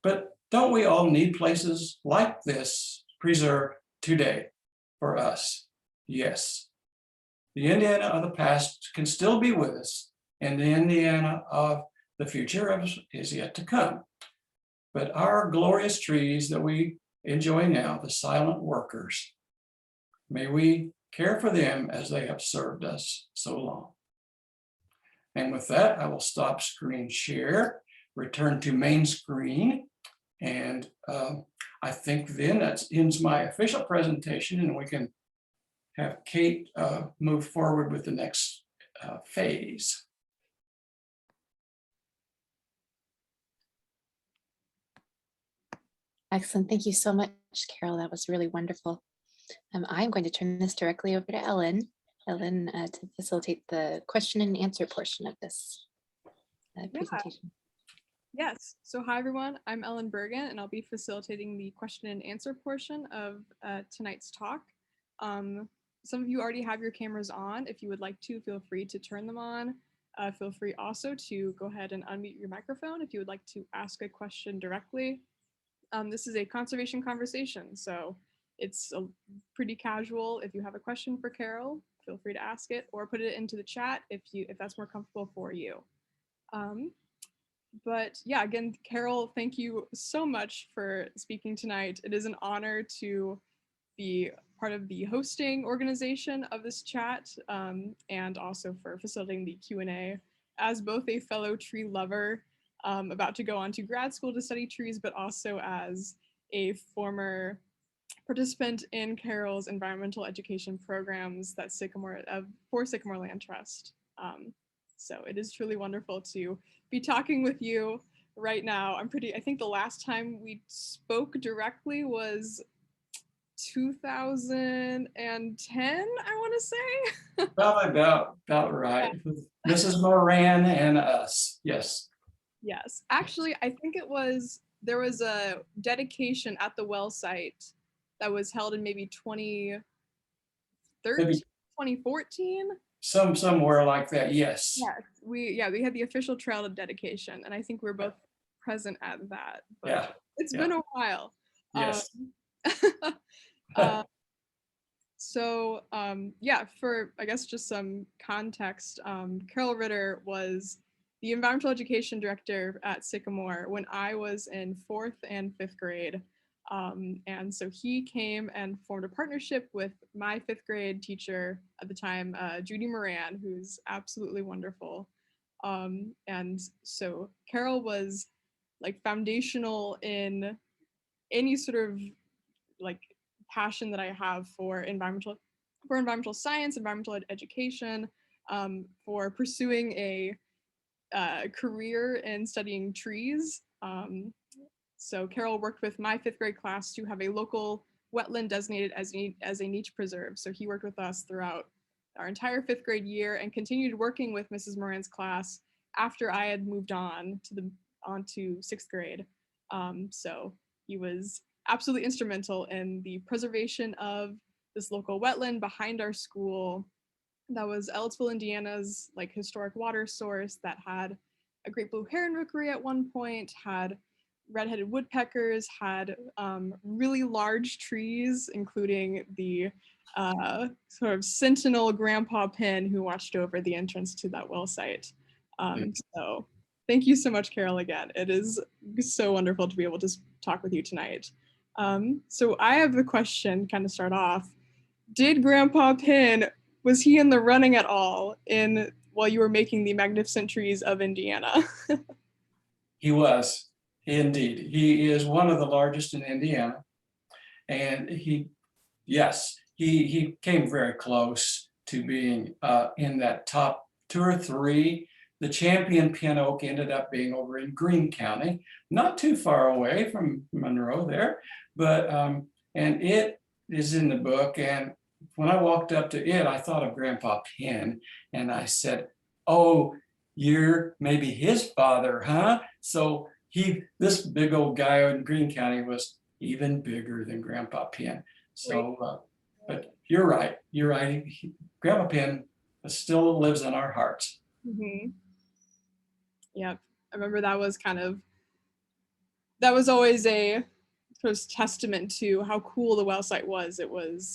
But don't we all need places like this preserved today for us? Yes. The Indiana of the past can still be with us, and the Indiana of the future is yet to come. But our glorious trees that we enjoy now, the silent workers, may we care for them as they have served us so long. And with that, I will stop screen share, return to main screen, and I think then that ends my official presentation, and we can have Kate move forward with the next phase. Excellent. Thank you so much, Carol. That was really wonderful. I'm going to turn this directly over to Ellen. Ellen, to facilitate the question and answer portion of this presentation. Yes. So hi, everyone. I'm Ellen Bergen, and I'll be facilitating the question and answer portion of tonight's talk. Some of you already have your cameras on. If you would like to, feel free to turn them on. Feel free also to go ahead and unmute your microphone if you would like to ask a question directly. This is a conservation conversation, so it's pretty casual. If you have a question for Carol, feel free to ask it or put it into the chat if that's more comfortable for you. But yeah, again, Carroll, thank you so much for speaking tonight. It is an honor to be part of the hosting organization of this chat, and also for facilitating the Q&A. As both a fellow tree lover, about to go on to grad school to study trees, but also as a former participant in Carroll's environmental education programs that for Sycamore Land Trust. So it is truly wonderful to be talking with you right now. I think the last time we spoke directly was 2010, I want to say. About right. With Mrs. Moran and us. Yes. Yes, actually, I think there was a dedication at the well site that was held in maybe 2013, Maybe 2014. somewhere like that. Yes. Yes, we had the official trail of dedication, and I think we're both present at that. But Yeah. it's been a while. Yes. Yeah, for I guess just some context, Carroll Ritter was the environmental education director at Sycamore when I was in 4th and 5th grade. And so he came and formed a partnership with my 5th grade teacher at the time, Judy Moran, who's absolutely wonderful. And so Carroll was like foundational in any sort of like passion that I have for environmental science, environmental education, for pursuing a career in studying trees. So Carroll worked with my 5th grade class to have a local wetland designated as a niche preserve. So he worked with us throughout our entire 5th grade year and continued working with Mrs. Moran's class after I had moved on to 6th grade. So he was absolutely instrumental in the preservation of this local wetland behind our school that was Ellettsville, Indiana's like historic water source that had a great blue heron rookery at one point, had red-headed woodpeckers, had really large trees, including the sort of sentinel grandpa pin who watched over the entrance to that well site. So thank you so much, Carroll, again. It is so wonderful to be able to talk with you tonight. So I have the question, kind of start off. Did Grandpa Pin, was he in the running at all while you were making the magnificent trees of Indiana? He was, indeed. He is one of the largest in Indiana. And he came very close to being in that top 2 or 3. The champion pin oak ended up being over in Greene County, not too far away from Monroe there, but and it is in the book. And when I walked up to it, I thought of Grandpa Pin, and I said, "Oh, you're maybe his father, huh?" So this big old guy in Greene County was even bigger than Grandpa Pin. So, but you're right. Grandpa Pin still lives in our hearts. Mm-hmm. Yep. I remember that was always a sort of testament to how cool the well site was.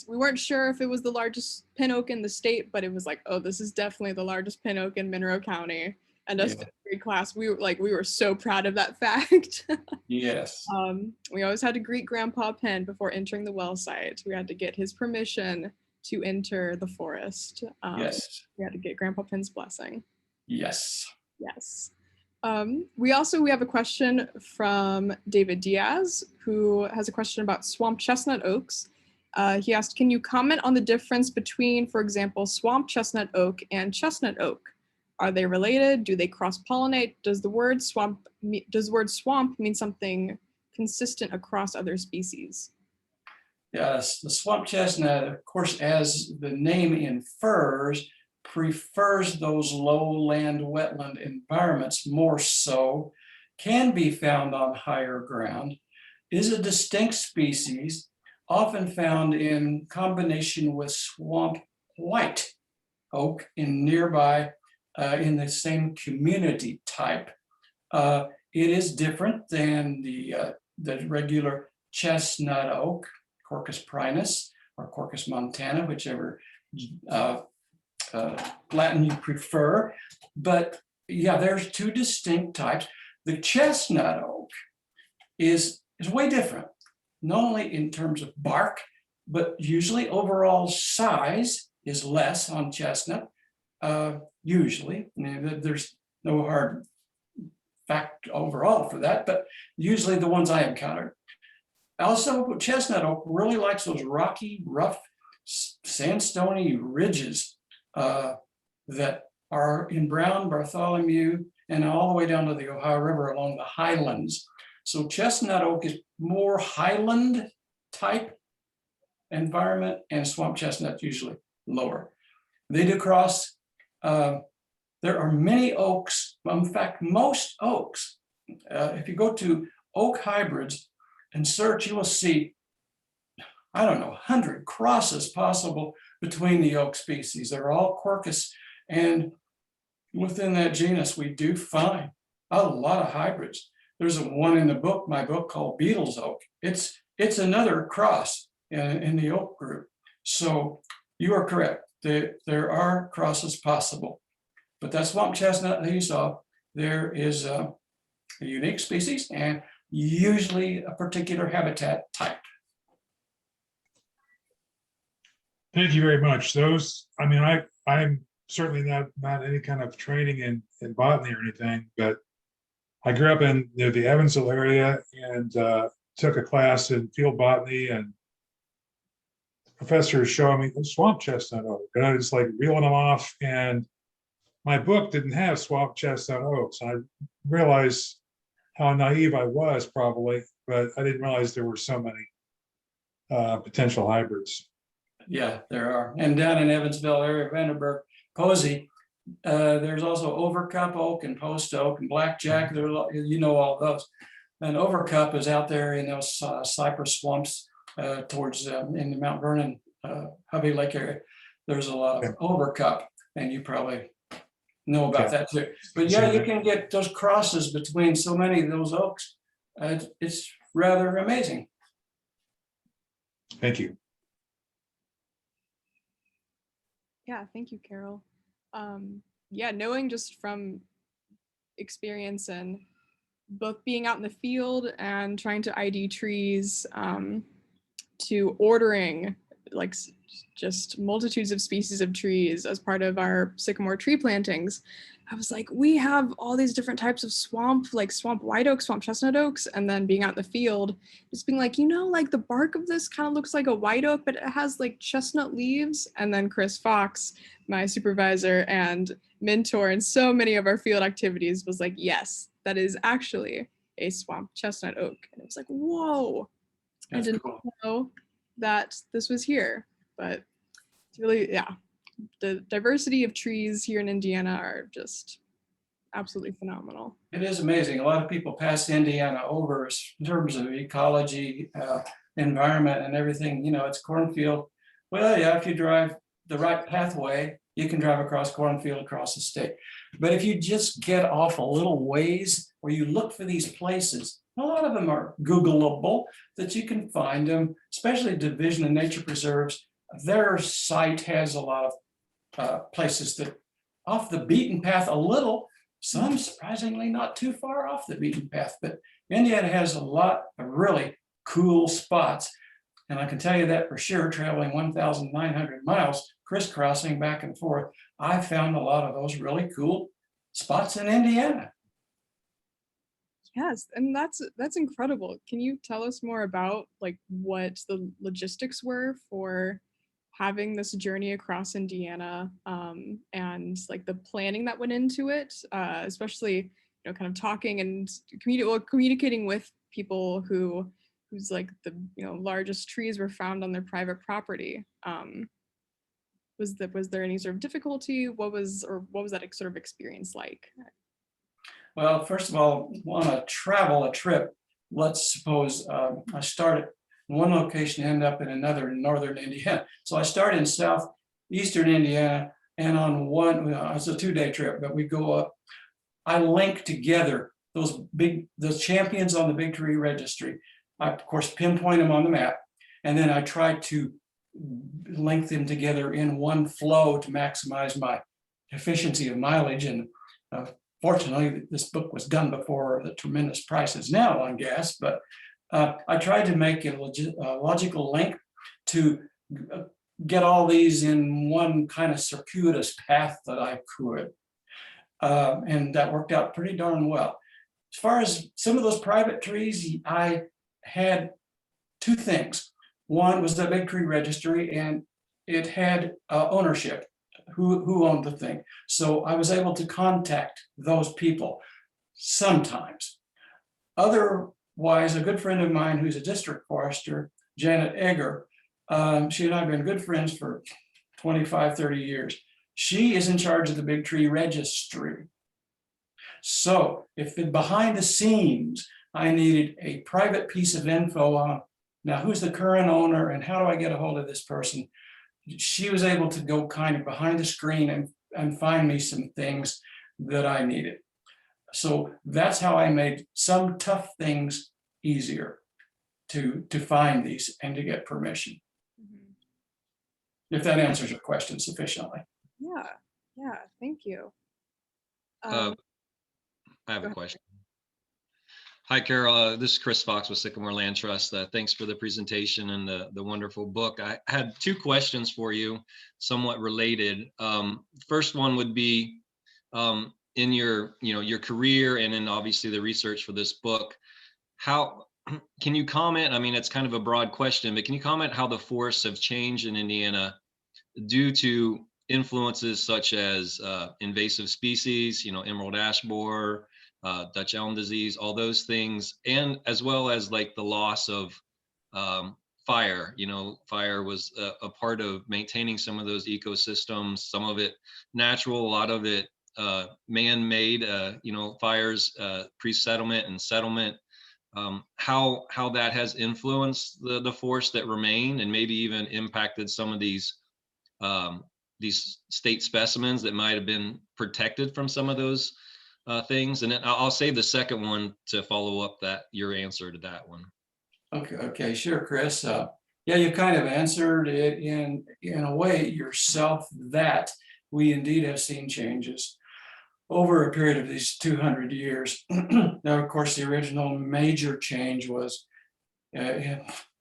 We weren't sure if it was the largest pin oak in the state, but it was like, oh, this is definitely the largest pin oak in Monroe County. And us 5th grade class, we were so proud of that fact. Yes. We always had to greet Grandpa Pin before entering the well site. We had to get his permission to enter the forest. Yes. We had to get Grandpa Pin's blessing. Yes. Yes. We have a question from David Diaz, who has a question about swamp chestnut oaks. He asked, can you comment on the difference between, for example, swamp chestnut oak and chestnut oak? Are they related? Do they cross-pollinate? Does the word swamp mean something consistent across other species? Yes, the swamp chestnut, of course, as the name infers, prefers those lowland wetland environments more so, can be found on higher ground, is a distinct species, often found in combination with swamp white oak in nearby, in the same community type. It is different than the regular chestnut oak, Quercus prinus or Quercus montana, whichever Latin you prefer. But yeah, there's 2 distinct types. The chestnut oak is way different, not only in terms of bark, but usually overall size is less on chestnut. Usually, I mean, there's no hard fact overall for that, but usually the ones I encountered. Also, chestnut oak really likes those rocky, rough, sandstony ridges that are in Brown, Bartholomew, and all the way down to the Ohio River along the highlands. So chestnut oak is more highland type environment, and swamp chestnut usually lower. They do cross. There are many oaks. In fact, most oaks, if you go to oak hybrids and search, you will see, I don't know, 100 crosses possible between the oak species. They're all Quercus. And within that genus, we do find a lot of hybrids. There's one in the book, my book, called Beetle's oak. It's another cross in the oak group. So you are correct. There are crosses possible. But that swamp chestnut that you saw, there is a unique species and usually a particular habitat type. Thank you very much. Those, I mean, I'm certainly not any kind of training in botany or anything, but I grew up in the Evansville area and took a class in field botany, and the professor was showing me the swamp chestnut oak, and I was like reeling them off, and my book didn't have swamp chestnut oaks. I realized how naive I was probably, but I didn't realize there were so many potential hybrids. Yeah, there are. And down in Evansville area, Vandenberg, Posey, there's also overcup oak and post oak and blackjack. There, you know, all those. And overcup is out there in those cypress swamps towards in the Mount Vernon, Hovey Lake area. There's a lot of overcup, and you probably know about that too. But yeah, you can get those crosses between so many of those oaks. It's rather amazing. Thank you. Yeah, thank you, Carroll. Yeah, knowing just from experience and both being out in the field and trying to ID trees, to ordering like just multitudes of species of trees as part of our sycamore tree plantings, I was like, we have all these different types of swamp, like swamp white oak, swamp chestnut oaks, and then being out in the field, just being like, you know, like the bark of this kind of looks like a white oak, but it has like chestnut leaves. And then Chris Fox, my supervisor and mentor in so many of our field activities, was like, yes, that is actually a swamp chestnut oak. And it was like, whoa, That's I didn't cool. know that this was here, but it's really, yeah. The diversity of trees here in Indiana are just absolutely phenomenal. It is amazing. A lot of people pass Indiana over in terms of ecology, environment, and everything. You know, it's cornfield. Well, yeah, if you drive the right pathway, you can drive across cornfield across the state. But if you just get off a little ways, or you look for these places, a lot of them are Googleable, that you can find them, especially Division of Nature Preserves. Their site has a lot of places that off the beaten path a little, some surprisingly not too far off the beaten path, but Indiana has a lot of really cool spots. And I can tell you that for sure, traveling 1,900 miles, crisscrossing back and forth, I found a lot of those really cool spots in Indiana. Yes, and that's incredible. Can you tell us more about like what the logistics were for having this journey across Indiana, and like the planning that went into it, especially, you know, kind of talking and communicating with people whose like the, you know, largest trees were found on their private property. Was there any sort of difficulty? What was that sort of experience like? Well, first of all, on a trip, let's suppose I start at one location, end up in another in northern Indiana. So I start in southeastern Indiana, and on one, it's a 2-day trip, but we go up. I link together those champions on the Big Tree Registry. I, of course, pinpoint them on the map, and then I try to link them together in one flow to maximize my efficiency of mileage and Fortunately, this book was done before the tremendous prices now on gas, but I tried to make a logical link to get all these in one kind of circuitous path that I could. And that worked out pretty darn well. As far as some of those private trees, I had two things. One was the big tree registry, and it had ownership, who owned the thing. So I was able to contact those people sometimes. Otherwise, a good friend of mine who's a district forester, Janet Egger, she and I have been good friends for 25, 30 years. She is in charge of the big tree registry. So if behind the scenes, I needed a private piece of info on, now who's the current owner and how do I get a hold of this person? She was able to go kind of behind the screen and find me some things that I needed. So that's how I made some tough things easier to find these and to get permission. If that answers your question sufficiently. Yeah, thank you. I have a question. Hi, Carol. This is Chris Fox with Sycamore Land Trust. Thanks for the presentation and the wonderful book. I had two questions for you, somewhat related. First one would be in your career and in obviously the research for this book. How can you comment? I mean, it's kind of a broad question, but can you comment how the forests have changed in Indiana due to influences such as invasive species, emerald ash borer, Dutch elm disease, all those things, and as well as like the loss of fire. Fire was a part of maintaining some of those ecosystems, some of it natural, a lot of it man-made, fires, pre-settlement and settlement. How that has influenced the forests that remain and maybe even impacted some of these state specimens that might have been protected from some of those things. And then I'll save the second one to follow up your answer to that one. Okay, sure, Chris. Yeah, you kind of answered it in a way yourself, that we indeed have seen changes over a period of these 200 years. Now, of course, the original major change was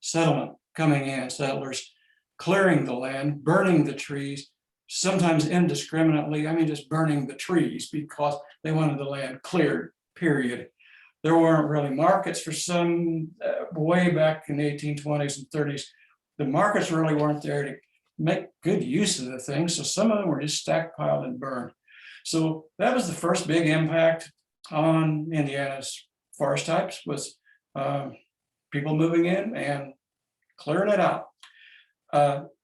settlement coming in, settlers clearing the land, burning the trees, sometimes indiscriminately. I mean, just burning the trees because they wanted the land cleared, period. There weren't really markets for some way back in the 1820s and 30s. The markets really weren't there to make good use of the thing. So some of them were just stackpiled and burned. So that was the first big impact on Indiana's forest types, was people moving in and clearing it out.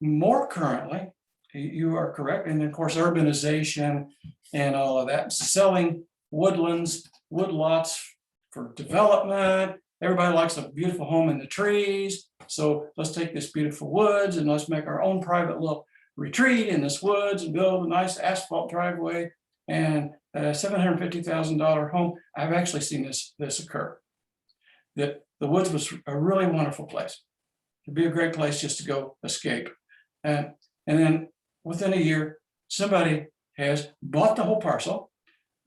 More currently, you are correct, and of course urbanization and all of that, selling woodlands, woodlots for development. Everybody likes a beautiful home in the trees, so let's take this beautiful woods and let's make our own private little retreat in this woods and build a nice asphalt driveway and a $750,000 home. I've actually seen this occur. That the woods was a really wonderful place. It'd be a great place just to go escape. And then within a year, somebody has bought the whole parcel.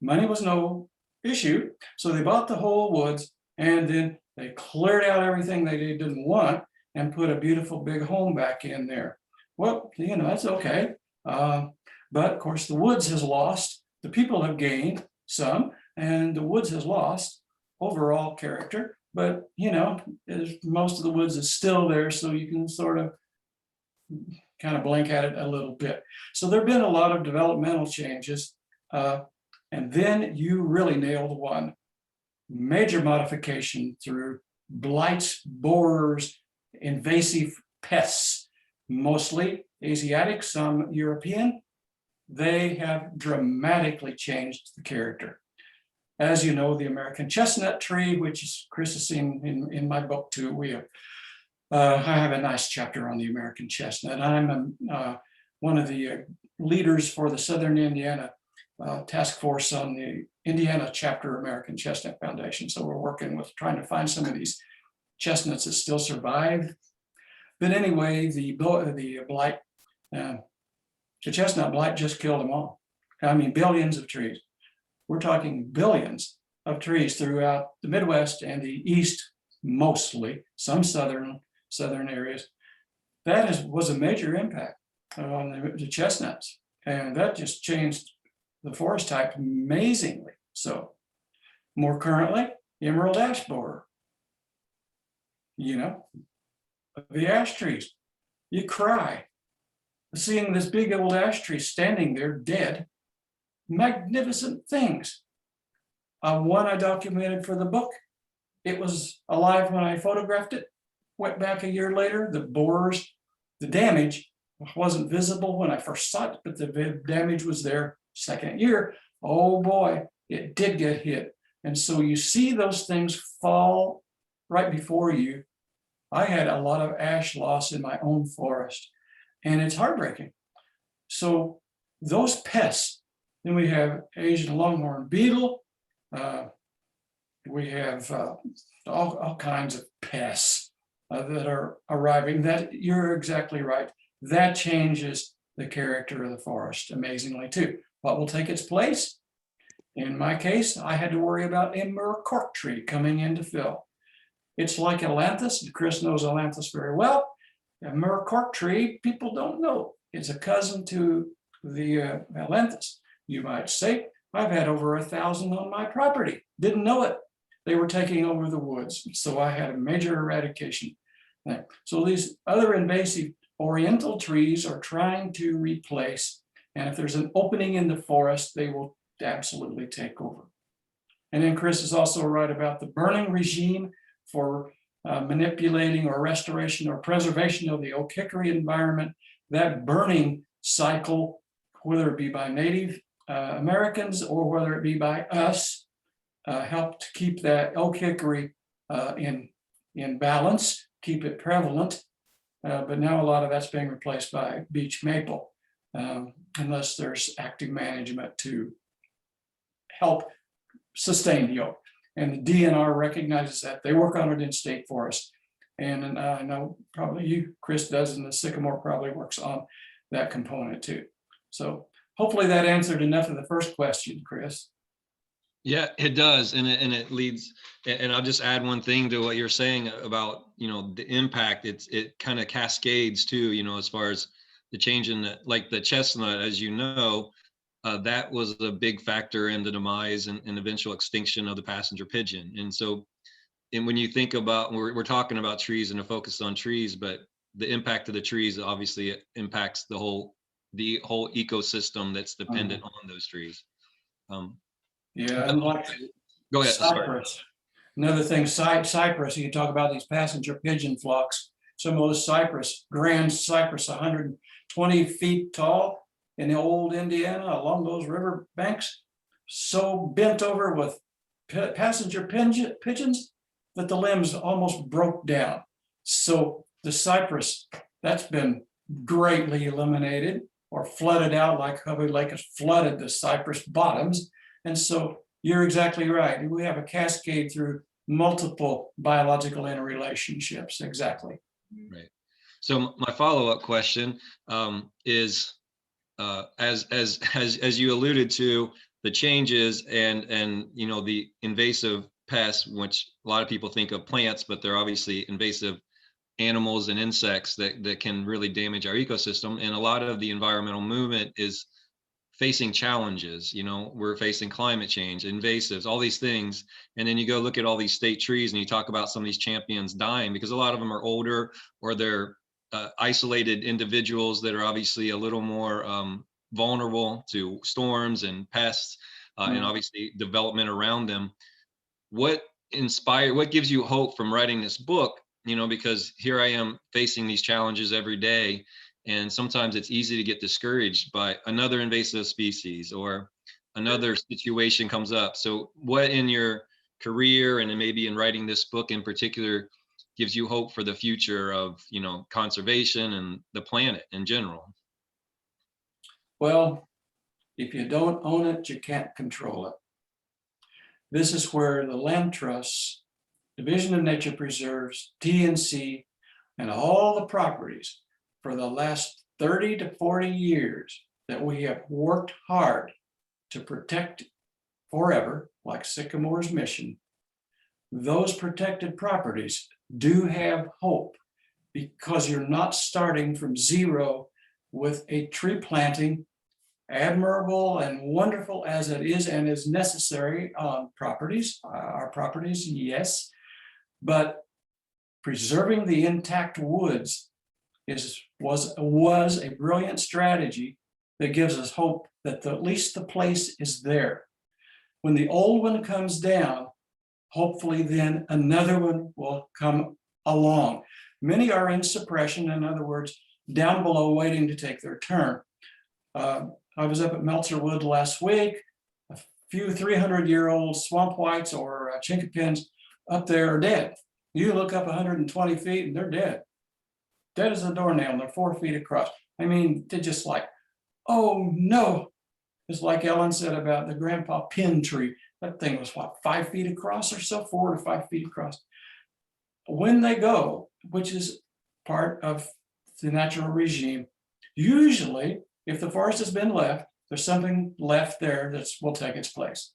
Money was no issue. So they bought the whole woods and then they cleared out everything they didn't want and put a beautiful big home back in there. Well, that's okay. But of course the woods has lost, the people have gained some, and the woods has lost overall character. But most of the woods is still there, so you can sort of kind of blink at it a little bit. So there have been a lot of developmental changes. And then you really nailed one. Major modification through blights, borers, invasive pests, mostly Asiatic, some European. They have dramatically changed the character. As you know, the American chestnut tree, which Chris has seen in my book too, I have a nice chapter on the American chestnut. I'm one of the leaders for the Southern Indiana task force on the Indiana chapter American Chestnut Foundation. So we're working with trying to find some of these chestnuts that still survive. But anyway, the blight, the chestnut blight just killed them all. I mean, billions of trees. we're talking billions of trees throughout the Midwest and the East, mostly, some southern areas. That was a major impact on the chestnuts. And that just changed the forest type amazingly. So more currently, emerald ash borer. You know, the ash trees, you cry. Seeing this big old ash tree standing there dead, magnificent things. One I documented for the book. It was alive when I photographed it. Went back a year later, the borers, the damage wasn't visible when I first saw it, but the damage was there second year. Oh boy, it did get hit. And so you see those things fall right before you. I had a lot of ash loss in my own forest, and it's heartbreaking. So those pests, then we have Asian longhorn beetle. We have all kinds of pests that are arriving. That you're exactly right. That changes the character of the forest amazingly too. What will take its place? In my case, I had to worry about a myrrh cork tree coming in to fill. It's like ailanthus. Chris knows ailanthus very well. A myrrh cork tree, people don't know. It's a cousin to the ailanthus. You might say, I've had over 1,000 on my property. Didn't know it. They were taking over the woods. So I had a major eradication. So these other invasive oriental trees are trying to replace. And if there's an opening in the forest, they will absolutely take over. And then Chris is also right about the burning regime for manipulating or restoration or preservation of the oak hickory environment. That burning cycle, whether it be by Native Americans or whether it be by us, helped keep that oak hickory in balance, keep it prevalent. But now a lot of that's being replaced by beech maple, unless there's active management to help sustain the oak. And the DNR recognizes that. They work on it in state forests. And I know probably you, Chris, does, and the Sycamore probably works on that component too. So hopefully that answered enough of the first question, Chris. Yeah, it does. And it leads, and I'll just add one thing to what you're saying about, the impact. It kind of cascades too, as far as the change in like the chestnut, as you know, that was a big factor in the demise and eventual extinction of the passenger pigeon. And so, and when you think about, we're talking about trees and a focus on trees, but the impact of the trees obviously impacts the whole ecosystem that's dependent on those trees. Yeah, and like go ahead. Cypress. Another thing, cypress, you talk about these passenger pigeon flocks. Some of those cypress, grand cypress, 120 feet tall in the old Indiana along those river banks, so bent over with passenger pigeons that the limbs almost broke down. So the cypress, that's been greatly eliminated or flooded out, like Hovey Lake has flooded the cypress bottoms. And so you're exactly right. We have a cascade through multiple biological interrelationships. Exactly. Right. So my follow-up question is, as you alluded to, the changes and the invasive pests, which a lot of people think of plants, but they're obviously invasive animals and insects that can really damage our ecosystem. And a lot of the environmental movement is facing challenges. We're facing climate change, invasives, all these things. And then you go look at all these state trees and you talk about some of these champions dying because a lot of them are older or they're isolated individuals that are obviously a little more vulnerable to storms and pests and obviously development around them. What gives you hope from writing this book? Because here I am facing these challenges every day. And sometimes it's easy to get discouraged by another invasive species or another situation comes up. So what in your career and maybe in writing this book in particular gives you hope for the future of, conservation and the planet in general? Well, if you don't own it, you can't control it. This is where the land trusts, Division of Nature Preserves, TNC, and all the properties for the last 30 to 40 years that we have worked hard to protect forever, like Sycamore's mission, those protected properties do have hope, because you're not starting from zero with a tree planting, admirable and wonderful as it is and is necessary on properties, our properties, yes, but preserving the intact woods was a brilliant strategy that gives us hope that at least the place is there. When the old one comes down, hopefully then another one will come along. Many are in suppression, in other words, down below waiting to take their turn. I was up at Meltzer Woods last week. A few 300-year-old swamp whites or chinkapins up there are dead. You look up 120 feet and they're dead. Dead as a doornail, and they're 4 feet across. I mean, they're just like, oh no. It's like Ellen said about the grandpa pin tree. That thing was what, 5 feet across or so, 4 to 5 feet across. When they go, which is part of the natural regime, usually if the forest has been left, there's something left there that will take its place.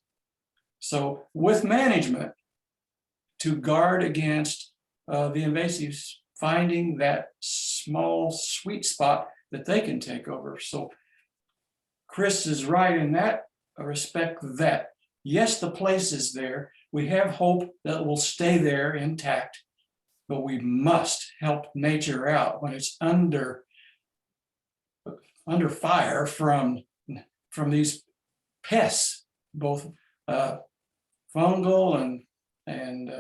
So with management, to guard against the invasives finding that small sweet spot that they can take over. So Chris is right in that respect, that yes, the place is there. We have hope that it will stay there intact, but we must help nature out when it's under fire from these pests, both fungal and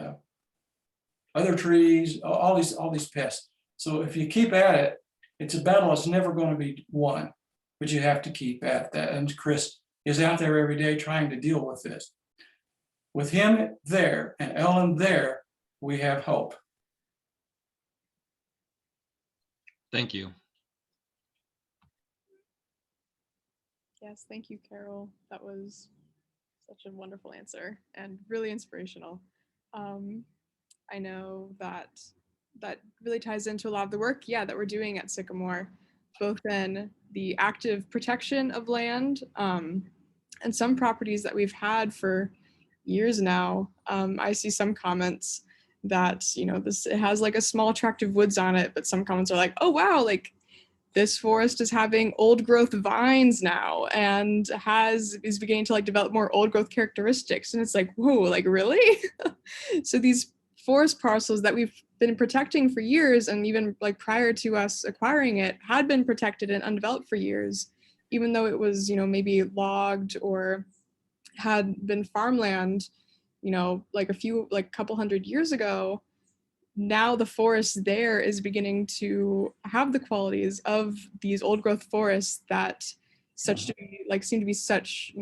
other trees, all these pests. So if you keep at it, it's a battle that's never going to be won, but you have to keep at that. And Chris is out there every day trying to deal with this. With him there and Ellen there, we have hope. Thank you. Yes, thank you, Carol. That was such a wonderful answer and really inspirational. I know that really ties into a lot of the work, that we're doing at Sycamore, both in the active protection of land and some properties that we've had for years now. I see some comments that, it has like a small tract of woods on it, but some comments are like, oh wow, like this forest is having old growth vines now and is beginning to like develop more old growth characteristics. And it's like, whoa, like really? So these forest parcels that we've been protecting for years, and even like prior to us acquiring it, had been protected and undeveloped for years, even though it was, maybe logged or had been farmland, like a couple hundred years ago. Now the forest there is beginning to have the qualities of these old growth forests that seem to be such,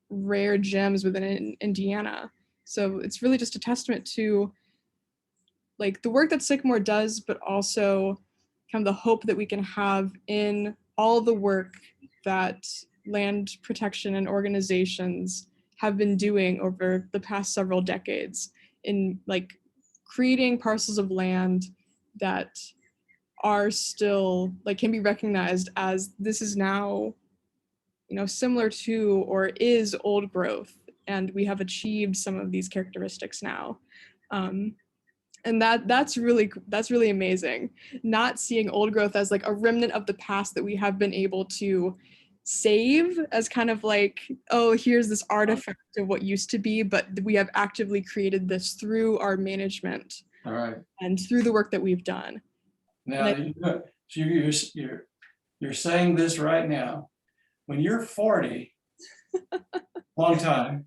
rare gems within Indiana. So it's really just a testament to like the work that Sycamore does, but also kind of the hope that we can have in all the work that land protection and organizations have been doing over the past several decades in like creating parcels of land that are still like can be recognized as this is now, similar to or is old growth, and we have achieved some of these characteristics now. And that's really amazing. Not seeing old growth as like a remnant of the past that we have been able to save as kind of like, oh, here's this artifact of what used to be, but we have actively created this through our management. All right. And through the work that we've done. Now, you're saying this right now. When you're 40, long time,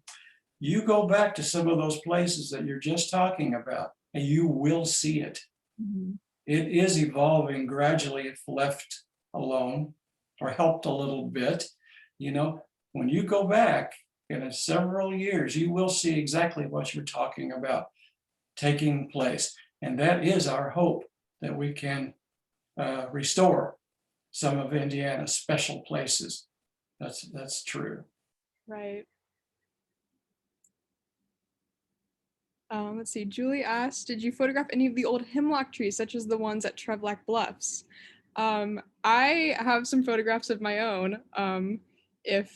you go back to some of those places that you're just talking about, and you will see it. Mm-hmm. It is evolving gradually if left alone or helped a little bit. When you go back in several years, you will see exactly what you're talking about taking place. And that is our hope, that we can restore some of Indiana's special places. That's true. Right. Let's see, Julie asked, did you photograph any of the old hemlock trees, such as the ones at Trevlack Bluffs? I have some photographs of my own. If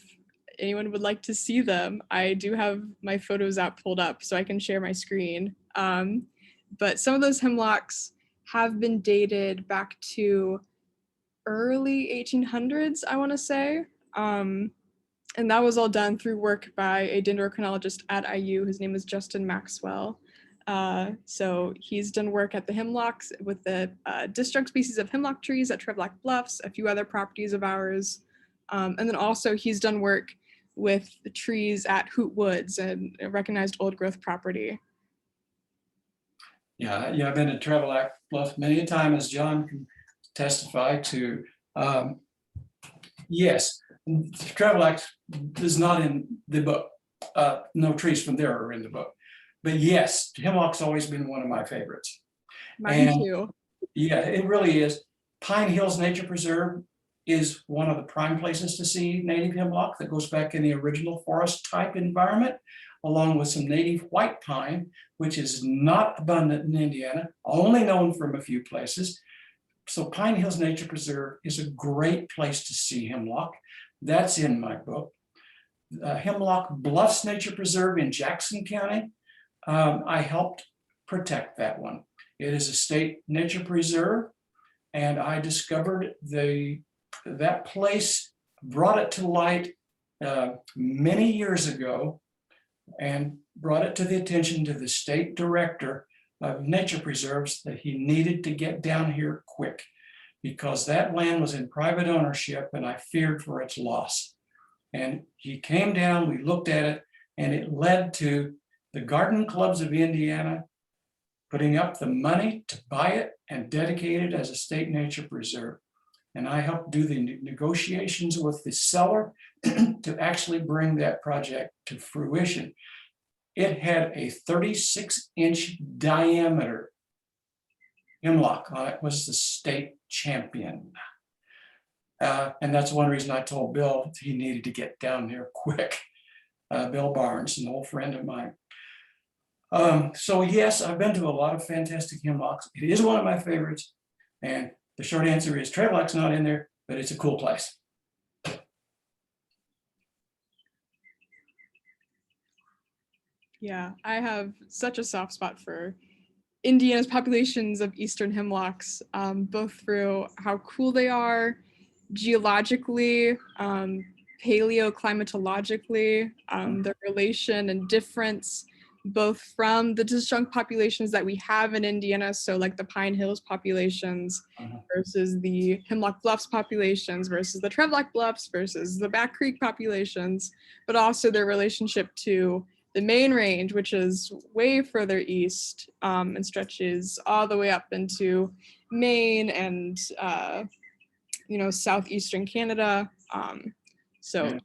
anyone would like to see them, I do have my Photos app pulled up so I can share my screen. But some of those hemlocks have been dated back to early 1800s, I want to say. And that was all done through work by a dendrochronologist at IU. His name is Justin Maxwell. So he's done work at the hemlocks with the disjunct species of hemlock trees at Bluffs, a few other properties of ours. And then also he's done work with the trees at Hoot Woods, and a recognized old growth property. Yeah, I've been to Bluff many a time, as John can testify to. Yes, Travel is not in the book. No trees from there are in the book. But yes, hemlock's always been one of my favorites. Mine too. Yeah, it really is. Pine Hills Nature Preserve is one of the prime places to see native hemlock that goes back in the original forest type environment, along with some native white pine, which is not abundant in Indiana, only known from a few places. So Pine Hills Nature Preserve is a great place to see hemlock. That's in my book. Hemlock Bluffs Nature Preserve in Jackson County. I helped protect that one. It is a state nature preserve, and I discovered that place, brought it to light many years ago, and brought it to the attention to the state director of nature preserves that he needed to get down here quick, because that land was in private ownership and I feared for its loss. And he came down, we looked at it, and it led to the Garden Clubs of Indiana putting up the money to buy it and dedicate it as a state nature preserve. And I helped do the negotiations with the seller to actually bring that project to fruition. It had a 36-inch diameter hemlock on it, was the state champion. And that's one reason I told Bill he needed to get down there quick. Bill Barnes, an old friend of mine. So yes, I've been to a lot of fantastic hemlocks. It is one of my favorites. And the short answer is Travellock's not in there, but it's a cool place. Yeah, I have such a soft spot for Indiana's populations of eastern hemlocks, both through how cool they are geologically, paleoclimatologically, their relation and difference, both from the disjunct populations that we have in Indiana, so like the Pine Hills populations versus the Hemlock Bluffs populations versus the Trevlock Bluffs versus the Back Creek populations, but also their relationship to the main range, which is way further east and stretches all the way up into Maine and southeastern Canada. So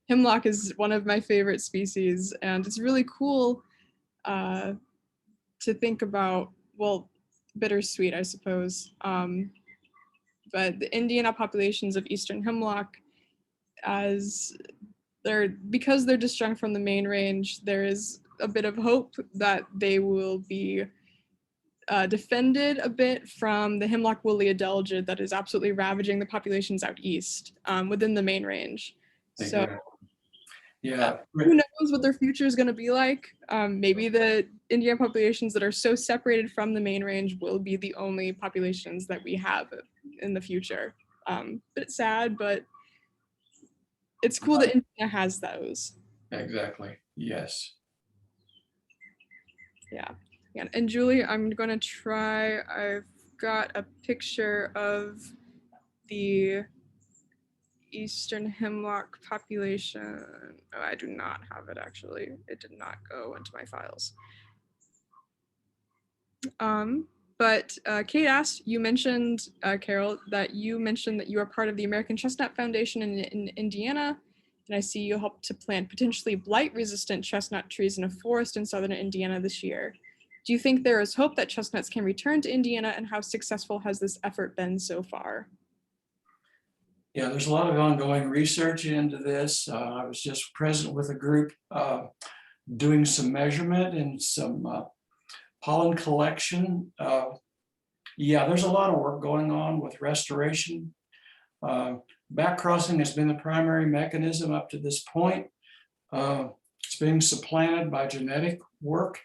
hemlock is one of my favorite species, and it's really cool to think about. Well, bittersweet, I suppose. But the Indiana populations of eastern hemlock, because they're disjunct from the main range, there is a bit of hope that they will be defended a bit from the hemlock woolly adelgid that is absolutely ravaging the populations out east within the main range. So yeah, who knows what their future is going to be like. Maybe the Indiana populations that are so separated from the main range will be the only populations that we have in the future. But it's sad, but it's cool that Indiana has those. Exactly. Yes. Yeah. And Julie, I'm going to try. I've got a picture of the eastern hemlock population. Oh, I do not have it actually. It did not go into my files. But Kate asked, you mentioned, Carroll, that you are part of the American Chestnut Foundation in Indiana, and I see you helped to plant potentially blight-resistant chestnut trees in a forest in southern Indiana this year. Do you think there is hope that chestnuts can return to Indiana, and how successful has this effort been so far? Yeah, there's a lot of ongoing research into this. I was just present with a group doing some measurement and some pollen collection. Yeah, there's a lot of work going on with restoration. Back crossing has been the primary mechanism up to this point. It's being supplanted by genetic work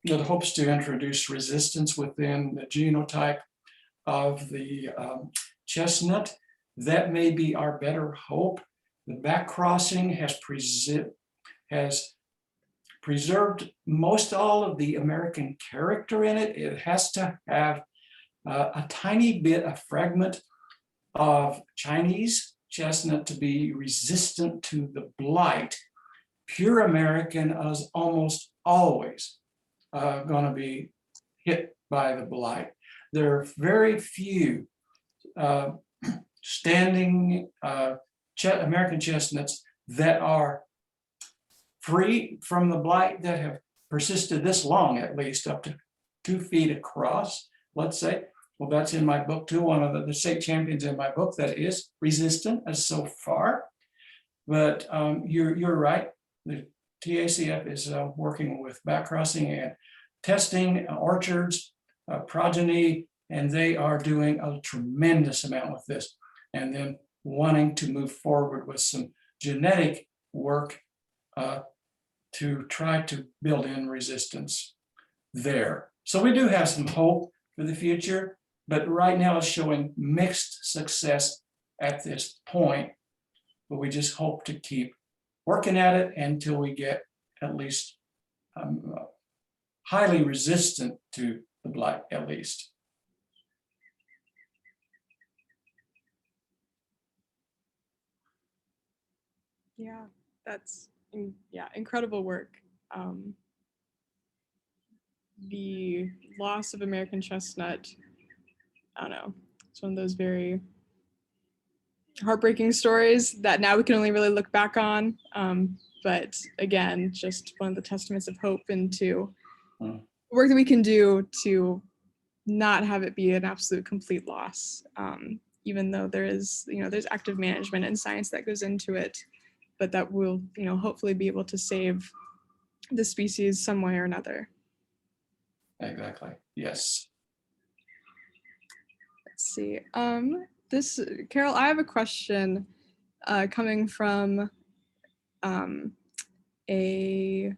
that hopes to introduce resistance within the genotype of the chestnut. That may be our better hope. The back crossing has preserved most all of the American character in it. It has to have a tiny bit, a fragment of Chinese chestnut to be resistant to the blight. Pure American is almost always going to be hit by the blight. There are very few standing American chestnuts that are free from the blight, that have persisted this long, at least up to 2 feet across, let's say. Well, that's in my book too. One of the state champions in my book that is resistant as so far. But you're right. The TACF is working with back crossing and testing orchards, progeny, and they are doing a tremendous amount with this. And then wanting to move forward with some genetic work to try to build in resistance there. So we do have some hope for the future, but right now it's showing mixed success at this point. But we just hope to keep working at it until we get at least highly resistant to the blight, at least. Yeah, that's incredible work. The loss of American chestnut, I don't know, it's one of those very heartbreaking stories that now we can only really look back on. But again, just one of the testaments of hope into work that we can do to not have it be an absolute complete loss. Even though there is, there's active management and science that goes into it, but that will, hopefully be able to save the species some way or another. Exactly. Yes. Let's see. Carroll, I have a question coming from a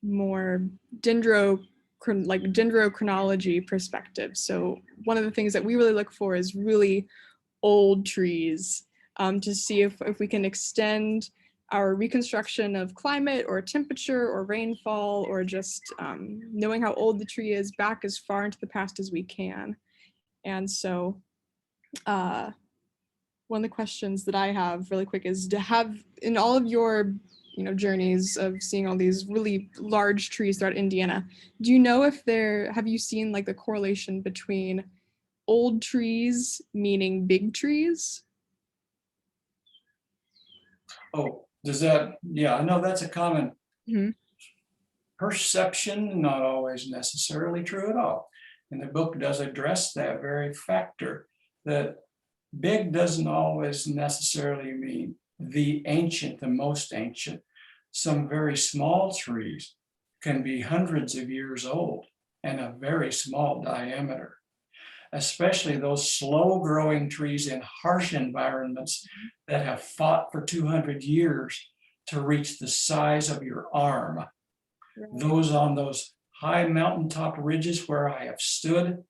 more dendrochronology perspective. So one of the things that we really look for is really old trees to see if we can extend our reconstruction of climate or temperature or rainfall, or just knowing how old the tree is back as far into the past as we can. And so one of the questions that I have really quick is, to have in all of your journeys of seeing all these really large trees throughout Indiana, do you know if have you seen like the correlation between old trees meaning big trees? Oh, does that, yeah, I know that's a common perception, not always necessarily true at all. And the book does address that very factor, that big doesn't always necessarily mean the ancient, the most ancient. Some very small trees can be hundreds of years old and a very small diameter, especially those slow growing trees in harsh environments that have fought for 200 years to reach the size of your arm. Right. Those on those high mountaintop ridges where I have stood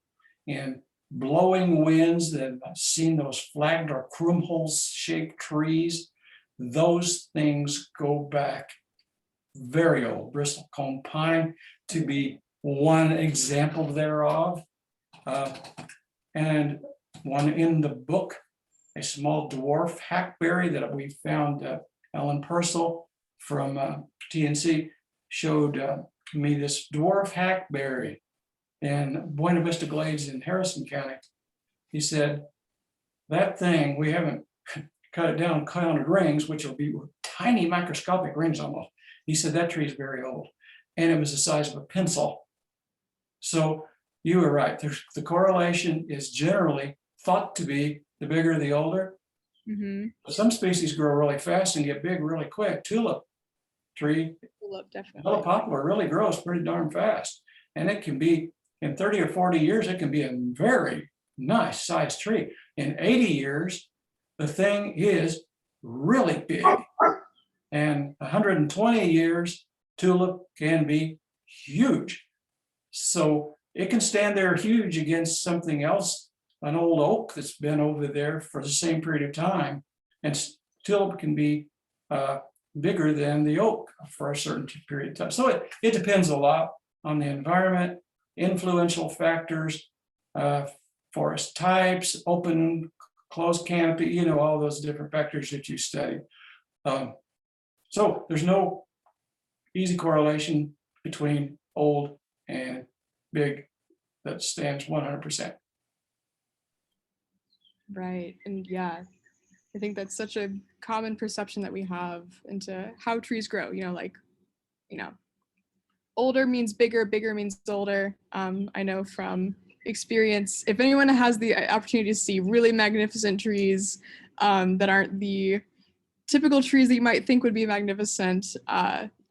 in blowing winds and I've seen those flagged or crumhole shaped trees, those things go back very old. Bristlecone pine to be one example thereof. And one in the book, a small dwarf hackberry that we found, Ellen Purcell from TNC showed me this dwarf hackberry in Buena Vista Glades in Harrison County. He said, that thing, we haven't cut it down, counted rings, which will be tiny microscopic rings almost. He said that tree is very old, and it was the size of a pencil. So you were right. The correlation is generally thought to be the bigger the older. But some species grow really fast and get big really quick. Tulip tree, definitely. Yellow poplar really grows pretty darn fast. And it can be, in 30 or 40 years, it can be a very nice sized tree. In 80 years, the thing is really big. And 120 years, tulip can be huge. So it can stand there huge against something else, an old oak that's been over there for the same period of time. And tulip can be bigger than the oak for a certain period of time. So it depends a lot on the environment, influential factors, forest types, open, closed canopy, you know, all those different factors that you study. So there's no easy correlation between old and big that stands 100%. Right. And yeah, I think that's such a common perception that we have into how trees grow, you know, like, you know, older means bigger, bigger means older. I know from experience, if anyone has the opportunity to see really magnificent trees that aren't the typical trees that you might think would be magnificent,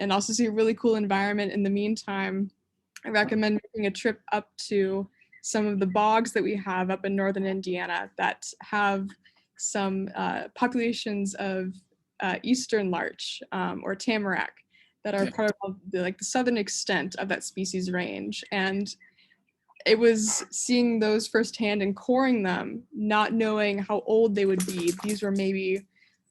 and also see a really cool environment in the meantime, I recommend making a trip up to some of the bogs that we have up in northern Indiana that have some populations of eastern larch or tamarack that are part of the southern extent of that species range. And it was seeing those firsthand and coring them, not knowing how old they would be. These were maybe,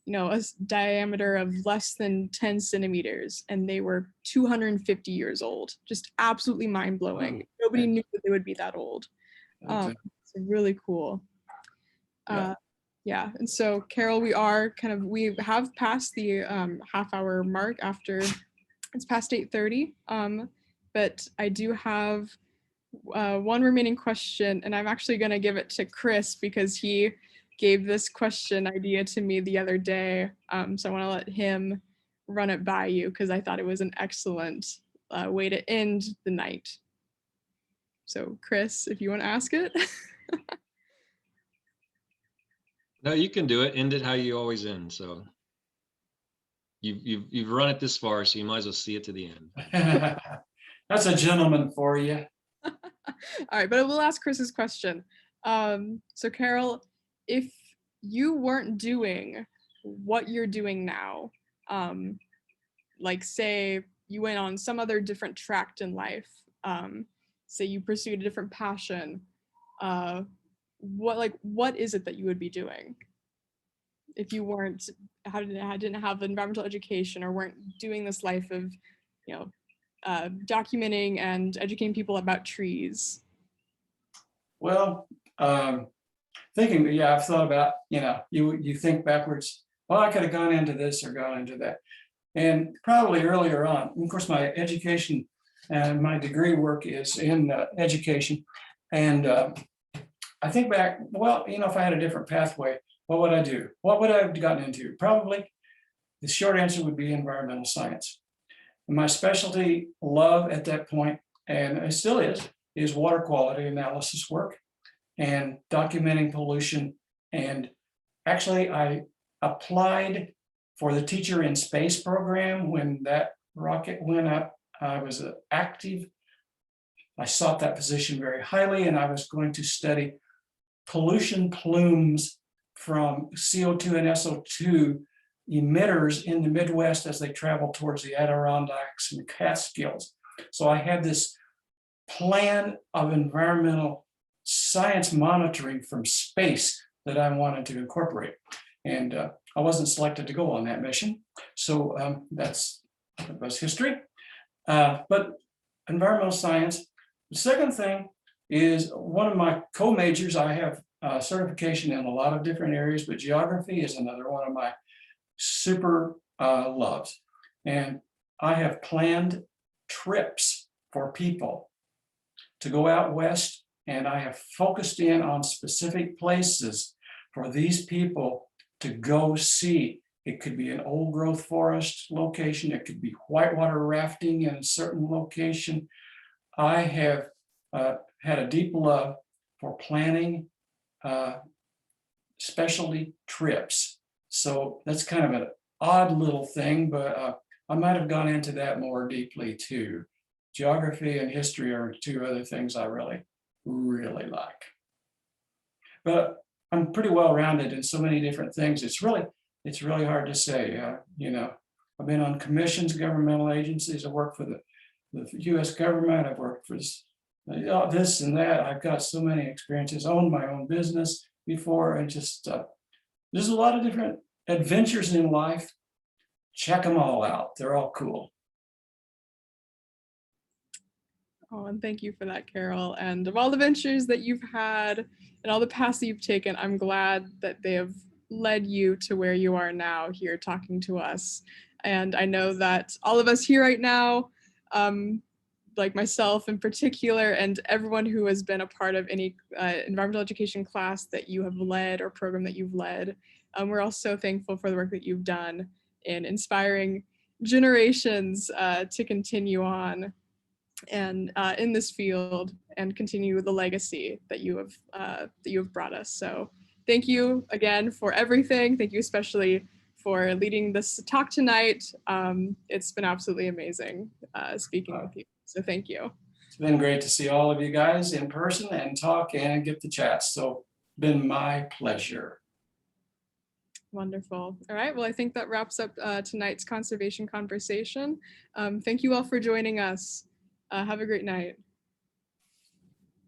you know, a diameter of less than 10 centimeters, and they were 250 years old. Just absolutely mind blowing. Nobody knew that they would be that old. So really cool. Yeah, and so Carroll, we have passed the half-hour mark after it's past 8:30, but I do have one remaining question, and I'm actually going to give it to Chris because he gave this question idea to me the other day. So I want to let him run it by you because I thought it was an excellent way to end the night. So Chris, if you want to ask it. No, you can do it. End it how you always end. So you've run it this far, so you might as well see it to the end. That's a gentleman for you. All right, but we'll ask Chris's question. So Carroll, if you weren't doing what you're doing now, like say you went on some other different tract in life, say you pursued a different passion, what is it that you would be doing if you weren't didn't have environmental education or weren't doing this life of, you know, documenting and educating people about trees? Well, thinking, yeah, I've thought about, you know, you think backwards, well, I could have gone into this or gone into that. And probably earlier on, of course, my education and my degree work is in education. And I think back, well, you know, if I had a different pathway, what would I do? What would I have gotten into? Probably the short answer would be environmental science. And my specialty love at that point, and it still is water quality analysis work and documenting pollution. And actually, I applied for the Teacher in Space program when that rocket went up. I was active. I sought that position very highly, and I was going to study pollution plumes from CO2 and SO2 emitters in the Midwest as they travel towards the Adirondacks and Catskills. So I had this plan of environmental science monitoring from space that I wanted to incorporate. And I wasn't selected to go on that mission. So that was history. But environmental science. The second thing is one of my co-majors. I have certification in a lot of different areas, but geography is another one of my super loves. And I have planned trips for people to go out west, and I have focused in on specific places for these people to go see. It could be an old growth forest location. It could be whitewater rafting in a certain location. I have had a deep love for planning specialty trips. So that's kind of an odd little thing, but I might have gone into that more deeply too. Geography and history are two other things I really, really like. but I'm pretty well rounded in so many different things. It's really hard to say. You know, I've been on commissions, governmental agencies. I work for the U.S. government. I've worked for this and that. I've got so many experiences. Owned my own business before, and just there's a lot of different adventures in life. Check them all out. They're all cool. Oh, and thank you for that, Carroll. And of all the ventures that you've had and all the paths that you've taken, I'm glad that they have led you to where you are now here talking to us. And I know that all of us here right now, like myself in particular, and everyone who has been a part of any environmental education class that you have led or program that you've led, we're all so thankful for the work that you've done in inspiring generations to continue on and in this field and continue the legacy that you have brought us. So thank you again for everything. Thank you especially for leading this talk tonight. It's been absolutely amazing speaking with you. So thank you. It's been great to see all of you guys in person and talk and get the chats. So been my pleasure. Wonderful. All right. Well, I think that wraps up tonight's conservation conversation. Thank you all for joining us. Have a great night.